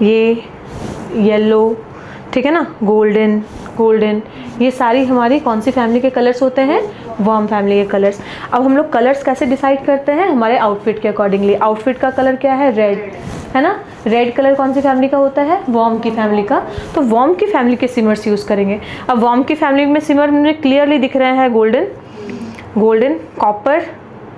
ये येलो, ठीक है ना, गोल्डन, गोल्डन, ये सारी हमारी कौन सी फैमिली के कलर्स होते हैं? वॉर्म फैमिली के कलर्स। अब हम लोग कलर्स कैसे डिसाइड करते हैं? हमारे आउटफिट के अकॉर्डिंगली। आउटफिट का कलर क्या है? रेड, है ना। रेड कलर कौन सी फैमिली का होता है? वॉर्म की फैमिली का। तो वॉर्म की फैमिली के सिमर्स यूज़ करेंगे। अब वॉर्म की फैमिली में सिमर मुझे क्लियरली दिख रहे हैं, golden, golden, copper,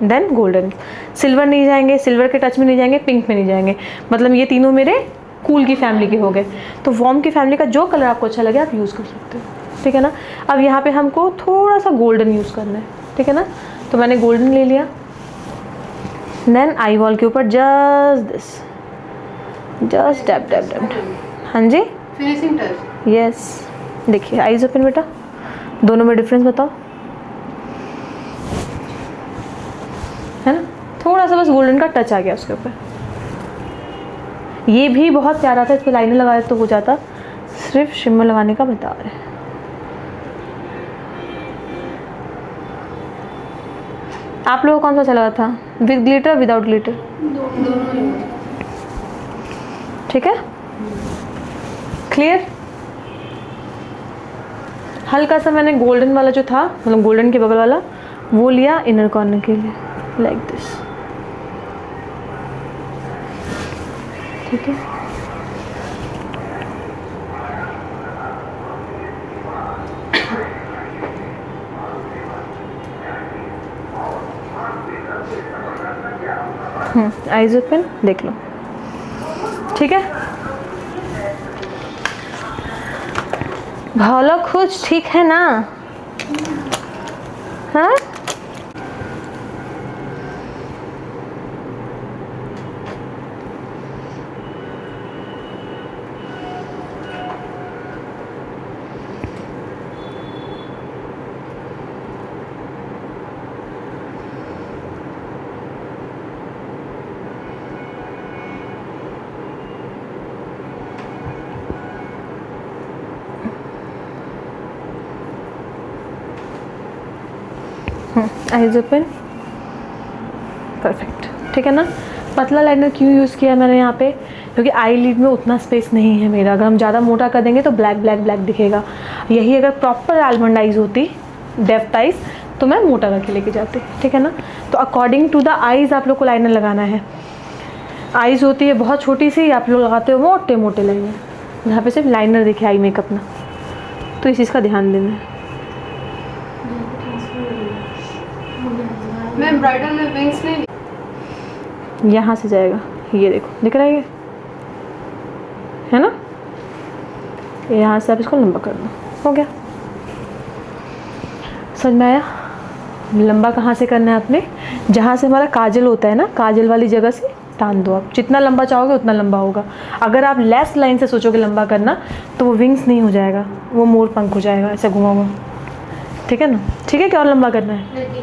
then golden. Silver नहीं जाएंगे, सिल्वर के टच में नहीं जाएंगे, पिंक में नहीं जाएंगे। मतलब ये तीनों मेरे कूल की फैमिली के हो गए। तो वॉर्म की फैमिली का जो कलर आपको अच्छा लगे आप यूज़ कर सकते हो, ठीक है ना। अब यहाँ पे हमको थोड़ा सा गोल्डन यूज़ करना है, ठीक है ना। तो मैंने गोल्डन ले लिया, देन आई वॉल के ऊपर just this, just dab dab dab. हाँ जी, फिनिशिंग टच। यस, देखिए आईज ओपन बेटा, दोनों में डिफरेंस बताओ, है ना। थोड़ा सा बस गोल्डन का टच आ गया उसके ऊपर। ये भी बहुत प्यारा था, इस पर लाइनर लगा तो हो जाता, सिर्फ शिमर लगाने का बता रहे हैं। आप लोगों को कौन सा अच्छा लगा था? With glitter, without glitter? ठीक है, क्लियर। हल्का सा मैंने गोल्डन वाला जो था, मतलब गोल्डन के बगल वाला, वो लिया इनर कॉर्नर के लिए, लाइक दिस, ठीक है। आईज ओपन, देख लो, ठीक है। भाला कुछ ठीक है ना? हाँ आइज ओपन, परफेक्ट, ठीक है ना। पतला लाइनर क्यों यूज़ किया मैंने यहाँ पे? क्योंकि आई लिड में उतना स्पेस नहीं है मेरा। अगर हम ज़्यादा मोटा कर देंगे तो ब्लैक ब्लैक ब्लैक दिखेगा। यही अगर प्रॉपर आलमंड आइज होती, डेप्थ आइज, तो मैं मोटा करके लेके जाती, ठीक है ना। तो अकॉर्डिंग टू द आइज़ आप लोग को लाइनर लगाना है। आइज़ होती है बहुत छोटी सी, आप लोग लगाते हो मोटे मोटे लाइनर। यहाँ पे सिर्फ लाइनर दिखे आई मेकअप ना, तो इस चीज़ का ध्यान देना है। मैं ब्राइडल में विंग्स नहीं, यहाँ से जाएगा, ये देखो दिख रहा है, ये है ना। यहाँ से आप इसको लंबा कर दो, हो गया। समझ में आया? लंबा कहाँ से करना है आपने? जहाँ से हमारा काजल होता है ना, काजल वाली जगह से टान दो। आप जितना लंबा चाहोगे उतना लंबा होगा। अगर आप लेस लाइन से सोचोगे लंबा करना, तो वो विंग्स नहीं हो जाएगा, वो मोर पंख हो जाएगा ऐसे घुमा हुआ, ठीक है ना। ठीक है, क्या और लंबा करना है?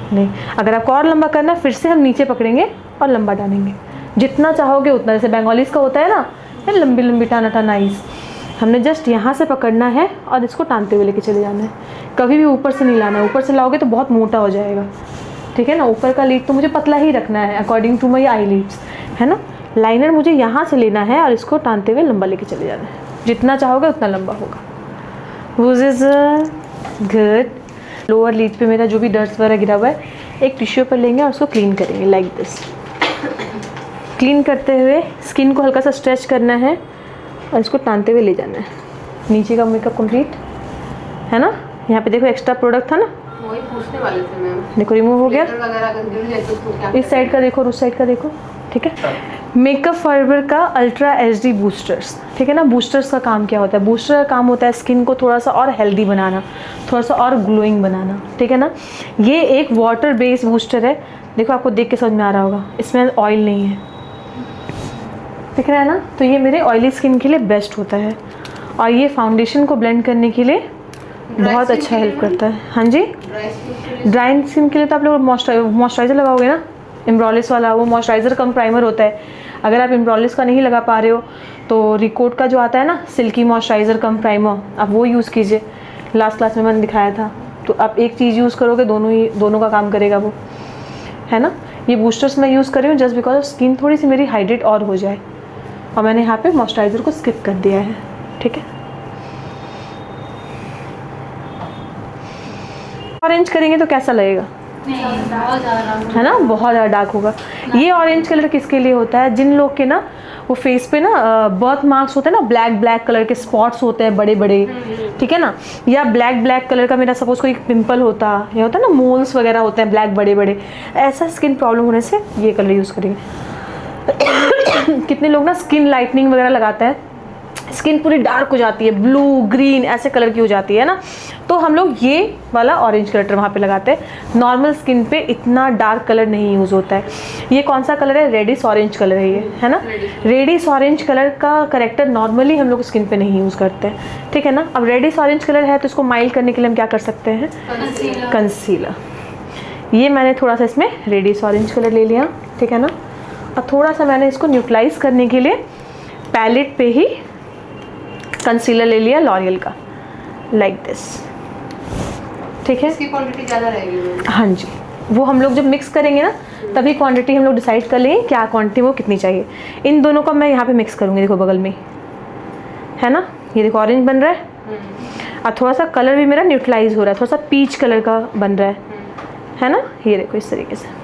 नहीं, अगर आपको और लंबा करना है, फिर से हम नीचे पकड़ेंगे और लंबा टानेंगे। जितना चाहोगे उतना, जैसे बंगालीज का होता है ना, ये लंबी लंबी टाना टाना आइस, हमने जस्ट यहाँ से पकड़ना है और इसको टानते हुए लेके चले जाना है। कभी भी ऊपर से नहीं लाना है, ऊपर से लाओगे तो बहुत मोटा हो जाएगा, ठीक है ना। ऊपर का लीड तो मुझे पतला ही रखना है according to my eyelids, है ना। लाइनर मुझे यहाँ से लेना है और इसको टानते हुए लंबा लेके चले जाना है। जितना चाहोगे उतना लंबा होगा। Was is good. Lower lead पे मेरा जो भी डर्ट्स वगैरह गिरा हुआ है, एक टिश्यू पर लेंगे और उसको क्लीन करेंगे लाइक दिस। क्लीन करते हुए स्किन को हल्का सा स्ट्रेच करना है और इसको टानते हुए ले जाना है। नीचे का मेकअप कंप्लीट है ना। यहाँ पे देखो एक्स्ट्रा प्रोडक्ट था ना, वही पूछने वाले थे मैम। देखो रिमूव हो गया। वगैरह अगर गिर जाए तो क्या? इस साइड का देखो और उस साइड का देखो, ठीक है। मेकअप फाइबर का अल्ट्रा एचडी बूस्टर्स, ठीक है ना। बूस्टर्स का काम क्या होता है? बूस्टर का काम होता है स्किन को थोड़ा सा और हेल्दी बनाना, थोड़ा सा और ग्लोइंग बनाना, ठीक है ना। ये एक वाटर बेस्ड बूस्टर है। देखो आपको देख के समझ में आ रहा होगा, इसमें ऑयल नहीं है, दिख रहा है ना। तो ये मेरे ऑयली स्किन के लिए बेस्ट होता है और ये फाउंडेशन को ब्लेंड करने के लिए बहुत अच्छा हेल्प करता है। हाँ जी, ड्राई स्किन के लिए तो आप लोग मॉइस्चराइज़र लगाओगे ना, इम्ब्रोलिस वाला। वो मॉइस्चराइज़र कम प्राइमर होता है। अगर आप इम्ब्रोलिस का नहीं लगा पा रहे हो तो रिकोट का जो आता है ना, सिल्की मॉइस्चराइज़र कम प्राइमर, आप वो यूज़ कीजिए। लास्ट क्लास में मैंने दिखाया था। तो आप एक चीज़ यूज़ करोगे, दोनों का काम करेगा वो, है ना। ये बूस्टर्स मैं यूज़ कर रही हूँ जस्ट बिकॉज स्किन थोड़ी सी मेरी हाइड्रेट और हो जाए, और मैंने यहाँ पे मॉइस्चराइज़र को स्किप कर दिया है, ठीक है। ऑरेंज करेंगे तो कैसा लगेगा? है ना, बहुत ज़्यादा डार्क होगा। ये ऑरेंज कलर किसके लिए होता है? जिन लोग के ना वो फेस पे ना बर्थ मार्क्स होते हैं ना, ब्लैक ब्लैक कलर के स्पॉट्स होते हैं बड़े बड़े, ठीक है ना। या ब्लैक ब्लैक कलर का मेरा सपोज कोई पिंपल होता, या होता है ना मोल्स वगैरह होते हैं ब्लैक बड़े बड़े, ऐसा स्किन प्रॉब्लम होने से ये कलर यूज़ करेंगे। कितने लोग ना स्किन लाइटनिंग वगैरह लगाते हैं, स्किन पूरी डार्क हो जाती है, ब्लू ग्रीन ऐसे कलर की हो जाती है ना, तो हम लोग ये वाला ऑरेंज कलर वहाँ पे लगाते हैं। नॉर्मल स्किन पे इतना डार्क कलर नहीं यूज़ होता है। ये कौन सा कलर है? रेडिश ऑरेंज कलर है ये, है ना। रेडिश ऑरेंज कलर का करेक्टर नॉर्मली हम लोग स्किन पे नहीं यूज़ करते हैं, ठीक है ना। अब रेडिश ऑरेंज कलर है तो इसको माइल्ड करने के लिए हम क्या कर सकते हैं? कंसीलर। ये मैंने थोड़ा सा इसमें रेडिश ऑरेंज कलर ले लिया, ठीक है ना। और थोड़ा सा मैंने इसको न्यूट्रलाइज करने के लिए पैलेट पे ही कंसीलर ले लिया लॉरियल का, लाइक दिस, ठीक है। इसकी क्वांटिटी ज़्यादा रहेगी? हाँ जी, वो हम लोग जब मिक्स करेंगे ना तभी क्वांटिटी हम लोग डिसाइड कर लेंगे क्या क्वांटिटी वो कितनी चाहिए। इन दोनों को मैं यहाँ पे मिक्स करूँगी, देखो बगल में, है ना। ये देखो ऑरेंज बन रहा है और थोड़ा सा कलर भी मेरा न्यूट्रलाइज हो रहा है, थोड़ा सा पीच कलर का बन रहा है ना। ये देखो इस तरीके से।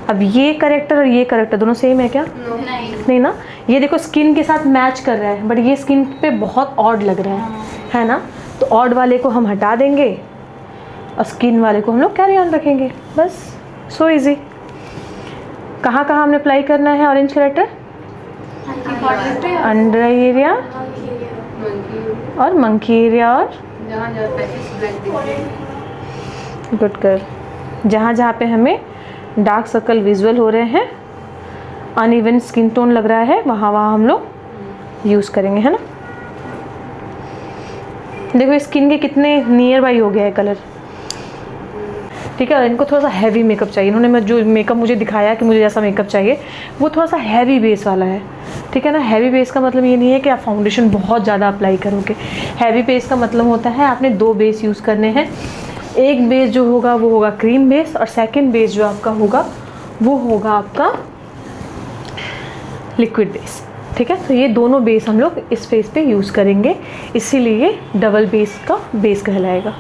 अब ये करेक्टर और ये करेक्टर दोनों सेम है क्या? नहीं ना। ये देखो स्किन के साथ मैच कर रहा है, बट ये स्किन पे बहुत ऑड लग रहा है ना। तो ऑड वाले को हम हटा देंगे और स्किन वाले को हम लोग कैरी ऑन रखेंगे, बस। So easy. कहाँ कहाँ हमने अप्लाई करना है orange character? Under eye area, monkey और मंकी एरिया, और जहाँ जहाँ पैचेस ब्लैक दिख रहे हैं। गुड कर, जहाँ जहाँ पे हमें डार्क सर्कल विजुअल हो रहे हैं, अनइवन स्किन टोन लग रहा है, वहाँ वहाँ हम लोग यूज़ करेंगे, है ना। देखो स्किन के कितने नियर बाई हो गया है कलर, ठीक है। इनको थोड़ा सा हैवी मेकअप चाहिए, इन्होंने जो मेकअप मुझे दिखाया कि मुझे जैसा मेकअप चाहिए वो थोड़ा सा हैवी बेस वाला है, ठीक है ना। हैवी बेस का मतलब ये नहीं है कि आप फाउंडेशन बहुत ज़्यादा अप्लाई करोगे। हैवी बेस का मतलब होता है आपने 2 बेस यूज़ करने हैं। एक बेस जो होगा वो होगा क्रीम बेस, और सेकेंड बेस जो आपका होगा वो होगा आपका लिक्विड बेस, ठीक है। तो ये दोनों बेस हम लोग इस फेस पे यूज़ करेंगे, इसीलिए डबल बेस का बेस कहलाएगा,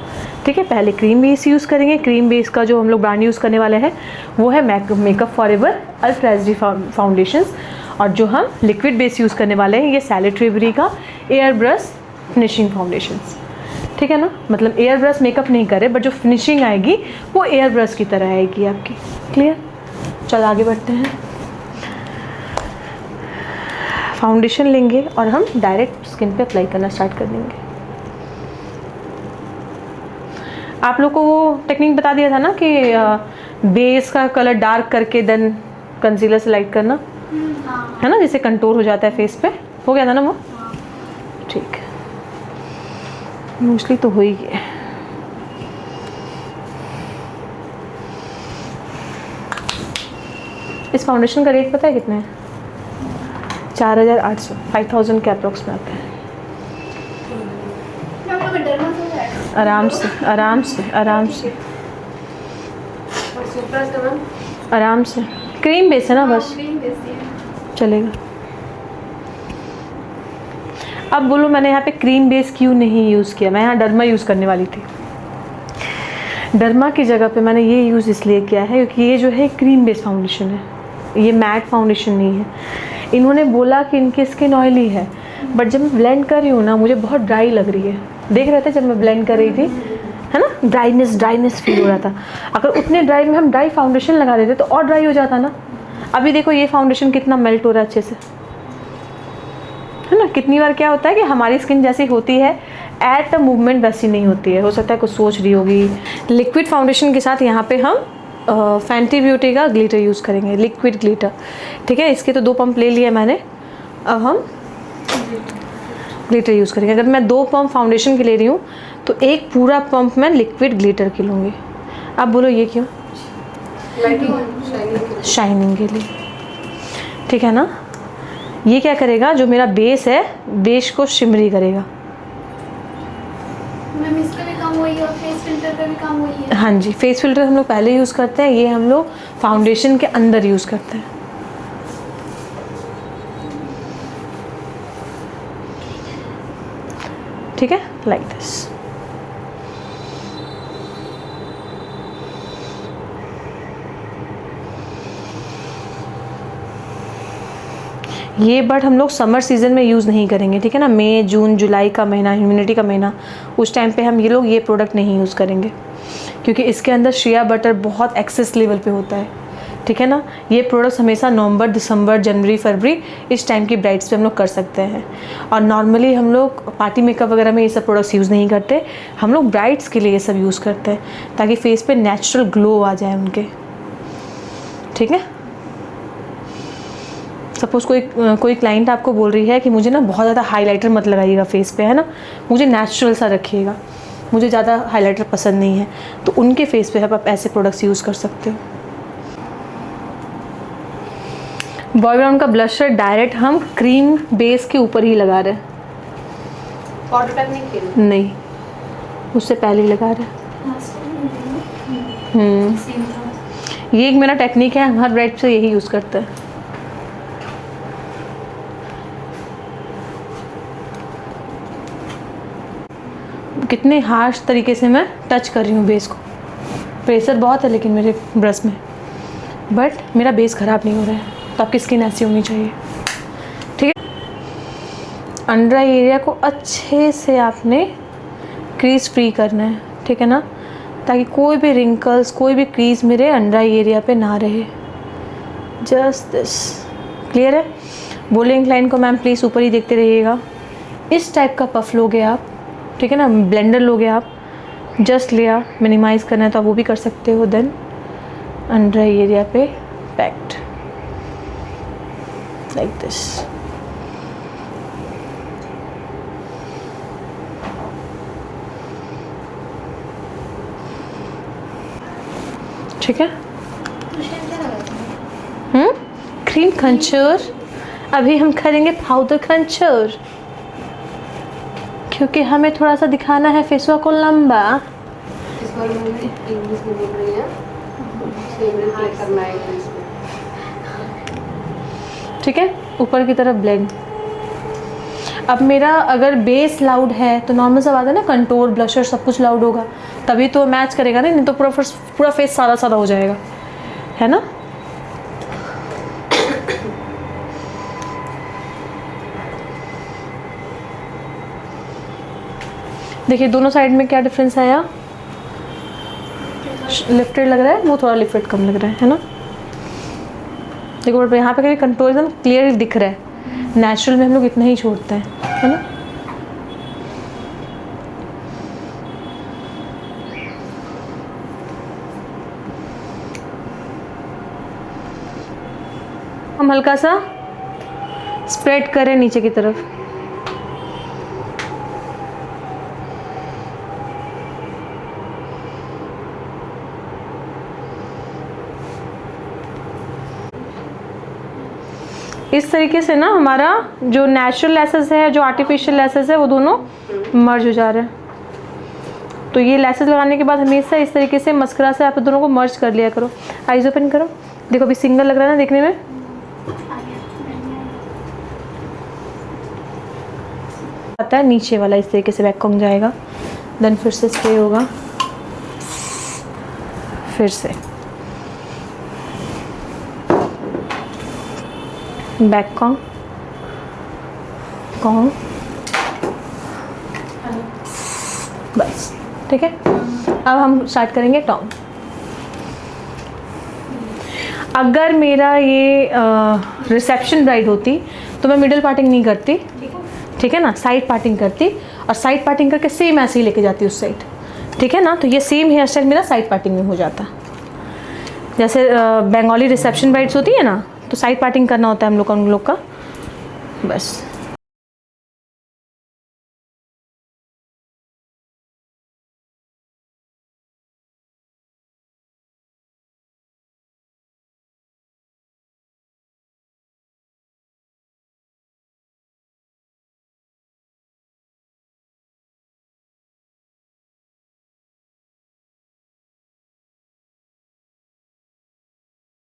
ठीक है। पहले क्रीम बेस यूज़ करेंगे। क्रीम बेस का जो हम लोग ब्रांड यूज़ करने वाले हैं वो है makeup forever ultra HD foundations, और जो हम लिक्विड बेस यूज़ करने वाले हैं ये सैलिड ट्रिबरी का एयर ब्रश फिनिशिंग फाउंडेशंस, ठीक है ना। मतलब एयर ब्रश मेकअप नहीं करे, बट जो फिनिशिंग आएगी वो एयर ब्रश की तरह आएगी आपकी। क्लियर? चल आगे बढ़ते हैं। फाउंडेशन लेंगे और हम डायरेक्ट स्किन पे अप्लाई करना स्टार्ट कर देंगे। आप लोग को वो टेक्निक बता दिया था ना कि बेस का कलर डार्क करके देन कंसीलर से लाइट करना, है ना, जिससे कंटूर हो जाता है फेस पे। हो गया था ना वो? ठीक है, मोस्टली तो हो ही गया। इस फाउंडेशन का रेट पता है कितना है? 4800, 5000 के अप्रोक्स में आता है। आराम से आराम से आराम से और सुप्रा का मैम आराम से। क्रीम बेस है ना, बस चलेगा। अब बोलो मैंने यहाँ पे क्रीम बेस क्यों नहीं यूज़ किया? मैं यहाँ डर्मा यूज़ करने वाली थी। डर्मा की जगह पे मैंने ये यूज़ इसलिए किया है क्योंकि ये जो है क्रीम बेस फाउंडेशन है, ये मैट फाउंडेशन नहीं है। इन्होंने बोला कि इनकी स्किन ऑयली है, बट जब मैं ब्लेंड कर रही हूँ ना मुझे बहुत ड्राई लग रही है। देख रहे थे जब मैं ब्लेंड कर रही थी, है ना, ड्राइनेस फील हो रहा था। अगर उतने ड्राई में हम ड्राई फाउंडेशन लगा देते तो और ड्राई हो जाता ना। अभी देखो ये फाउंडेशन कितना मेल्ट हो रहा है अच्छे से, है ना। कितनी बार क्या होता है कि हमारी स्किन जैसी होती है एट अ मूवमेंट वैसी नहीं होती है। हो सकता है कुछ सोच रही होगी। लिक्विड फाउंडेशन के साथ यहाँ पे हम फैंटी ब्यूटी का ग्लिटर यूज़ करेंगे, लिक्विड ग्लिटर, ठीक है। इसके तो 2 पंप ले लिए मैंने, अब हम ग्लिटर यूज़ करेंगे। अगर मैं 2 पंप फाउंडेशन के ले रही हूँ तो एक पूरा पंप मैं लिक्विड ग्लिटर की लूँगी। अब बोलो ये क्यों? लाइटिंग शाइनिंग के लिए, ठीक है ना। ये क्या करेगा, जो मेरा बेस है बेस को शिमरी करेगा। मैम इसका भी काम वही है और फेस फिल्टर का भी काम वही है। हाँ जी, फेस फिल्टर हम लोग पहले यूज़ करते हैं, ये हम लोग फाउंडेशन के अंदर यूज़ करते हैं। ठीक है, लाइक दिस। ये बट हम लोग समर सीज़न में यूज़ नहीं करेंगे, ठीक है ना। मई जून जुलाई का महीना, ह्यूमिडिटी का महीना, उस टाइम पे हम ये प्रोडक्ट नहीं यूज़ करेंगे क्योंकि इसके अंदर शिया बटर बहुत एक्सेस लेवल पे होता है, ठीक है ना। ये प्रोडक्ट्स हमेशा नवंबर, दिसंबर, जनवरी, फरवरी इस टाइम की ब्राइड्स पे हम लोग कर सकते हैं। और नॉर्मली हम लोग पार्टी मेकअप वगैरह में ये सब प्रोडक्ट्स यूज़ नहीं करते, हम लोग ब्राइड्स के लिए ये सब यूज़ करते हैं ताकि फेस पे नेचुरल ग्लो आ जाए उनके, ठीक है। सपोज़ कोई क्लाइंट आपको बोल रही है कि मुझे ना बहुत ज़्यादा हाइलाइटर मत लगाइएगा फेस पे, है ना, मुझे नेचुरल सा रखिएगा, मुझे ज़्यादा हाइलाइटर पसंद नहीं है, तो उनके फेस पे आप ऐसे प्रोडक्ट्स यूज़ कर सकते हो। बॉय ब्राउन का ब्लशर डायरेक्ट हम क्रीम बेस के ऊपर ही लगा रहे हैं, पाउडर पैक नहीं किया? नहीं, उससे पहले ही लगा रहे हैं। ये एक मेरा टेक्निक है, हर ब्राइड से यही यूज़ करता है। कितने हार्श तरीके से मैं टच कर रही हूँ बेस को। प्रेशर बहुत है लेकिन मेरे ब्रश में, बट मेरा बेस ख़राब नहीं हो रहा है। तो आपकी स्किन ऐसी होनी चाहिए, ठीक है। अंडर आई एरिया को अच्छे से आपने क्रीज फ्री करना है, ठीक है ना, ताकि कोई भी रिंकल्स, कोई भी क्रीज मेरे अंडर आई एरिया पे ना रहे। जस्ट दिस, क्लियर है। बोलिंग लाइन को मैम प्लीज़ ऊपर ही देखते रहिएगा। इस टाइप का पफ लोगे आप, ठीक है ना, ब्लेंडर लोगे आप, जस्ट लेयर मिनिमाइज़ करना है तो आप वो भी कर सकते हो। देन अंडर आई एरिया पे पैक्ड लाइक दिस। ठीक है। क्रीम खंचूर, अभी हम करेंगे पाउडर खंचूर, क्योंकि हमें थोड़ा सा दिखाना है फेसवा को लंबा। इस बार मैंने इंग्लिश में बोल रही है, फेवरेट प्ले करना है इंग्लिश में। ठीक है, ऊपर की तरफ ब्लेंड। अब मेरा अगर बेस लाउड है तो नॉर्मल सा बात है ना, कंटूर ब्लशर सब कुछ लाउड होगा, तभी तो मैच करेगा नहीं तो पूरा फेस सादा सादा हो जाएगा, है ना। देखिए दोनों साइड में क्या डिफरेंस आया, लिफ्टेड लग रहा है, वो थोड़ा लिफ्टेड कम लग रहा है ना। देखो यहाँ पे कंटूर एकदम क्लियर दिख रहा है, नेचुरल में हम लोग इतना ही छोड़ते हैं, है ना। हम हल्का सा स्प्रेड करें नीचे की तरफ। इस तरीके से ना हमारा जो नेचुरल लेसेस है, जो आर्टिफिशियल लेसेस है, वो दोनों मर्ज हो जा रहे हैं। तो ये लेसेस लगाने के बाद हमेशा इस तरीके से मस्करा से आप दोनों को मर्ज कर लिया करो। आईज ओपन करो, देखो अभी सिंगल लग रहा है ना देखने में। आता है नीचे वाला इस तरीके से बैक कॉम जाएगा, देन फिर से स्प्रे होगा, फिर से बैक कॉम कॉम, बस ठीक है। अब हम स्टार्ट करेंगे टॉम। अगर मेरा ये रिसेप्शन ब्राइड होती तो मैं मिडिल पार्टिंग नहीं करती, ठीक है ना, साइड पार्टिंग करती, और साइड पार्टिंग करके सेम ऐसे ही लेके जाती उस साइड, ठीक है ना। तो ये सेम हेयर स्टाइल मेरा साइड पार्टिंग में हो जाता। जैसे बंगाली रिसेप्शन ब्राइड्स होती है ना, तो साइड पार्टिंग करना होता है हम लोग का, बस।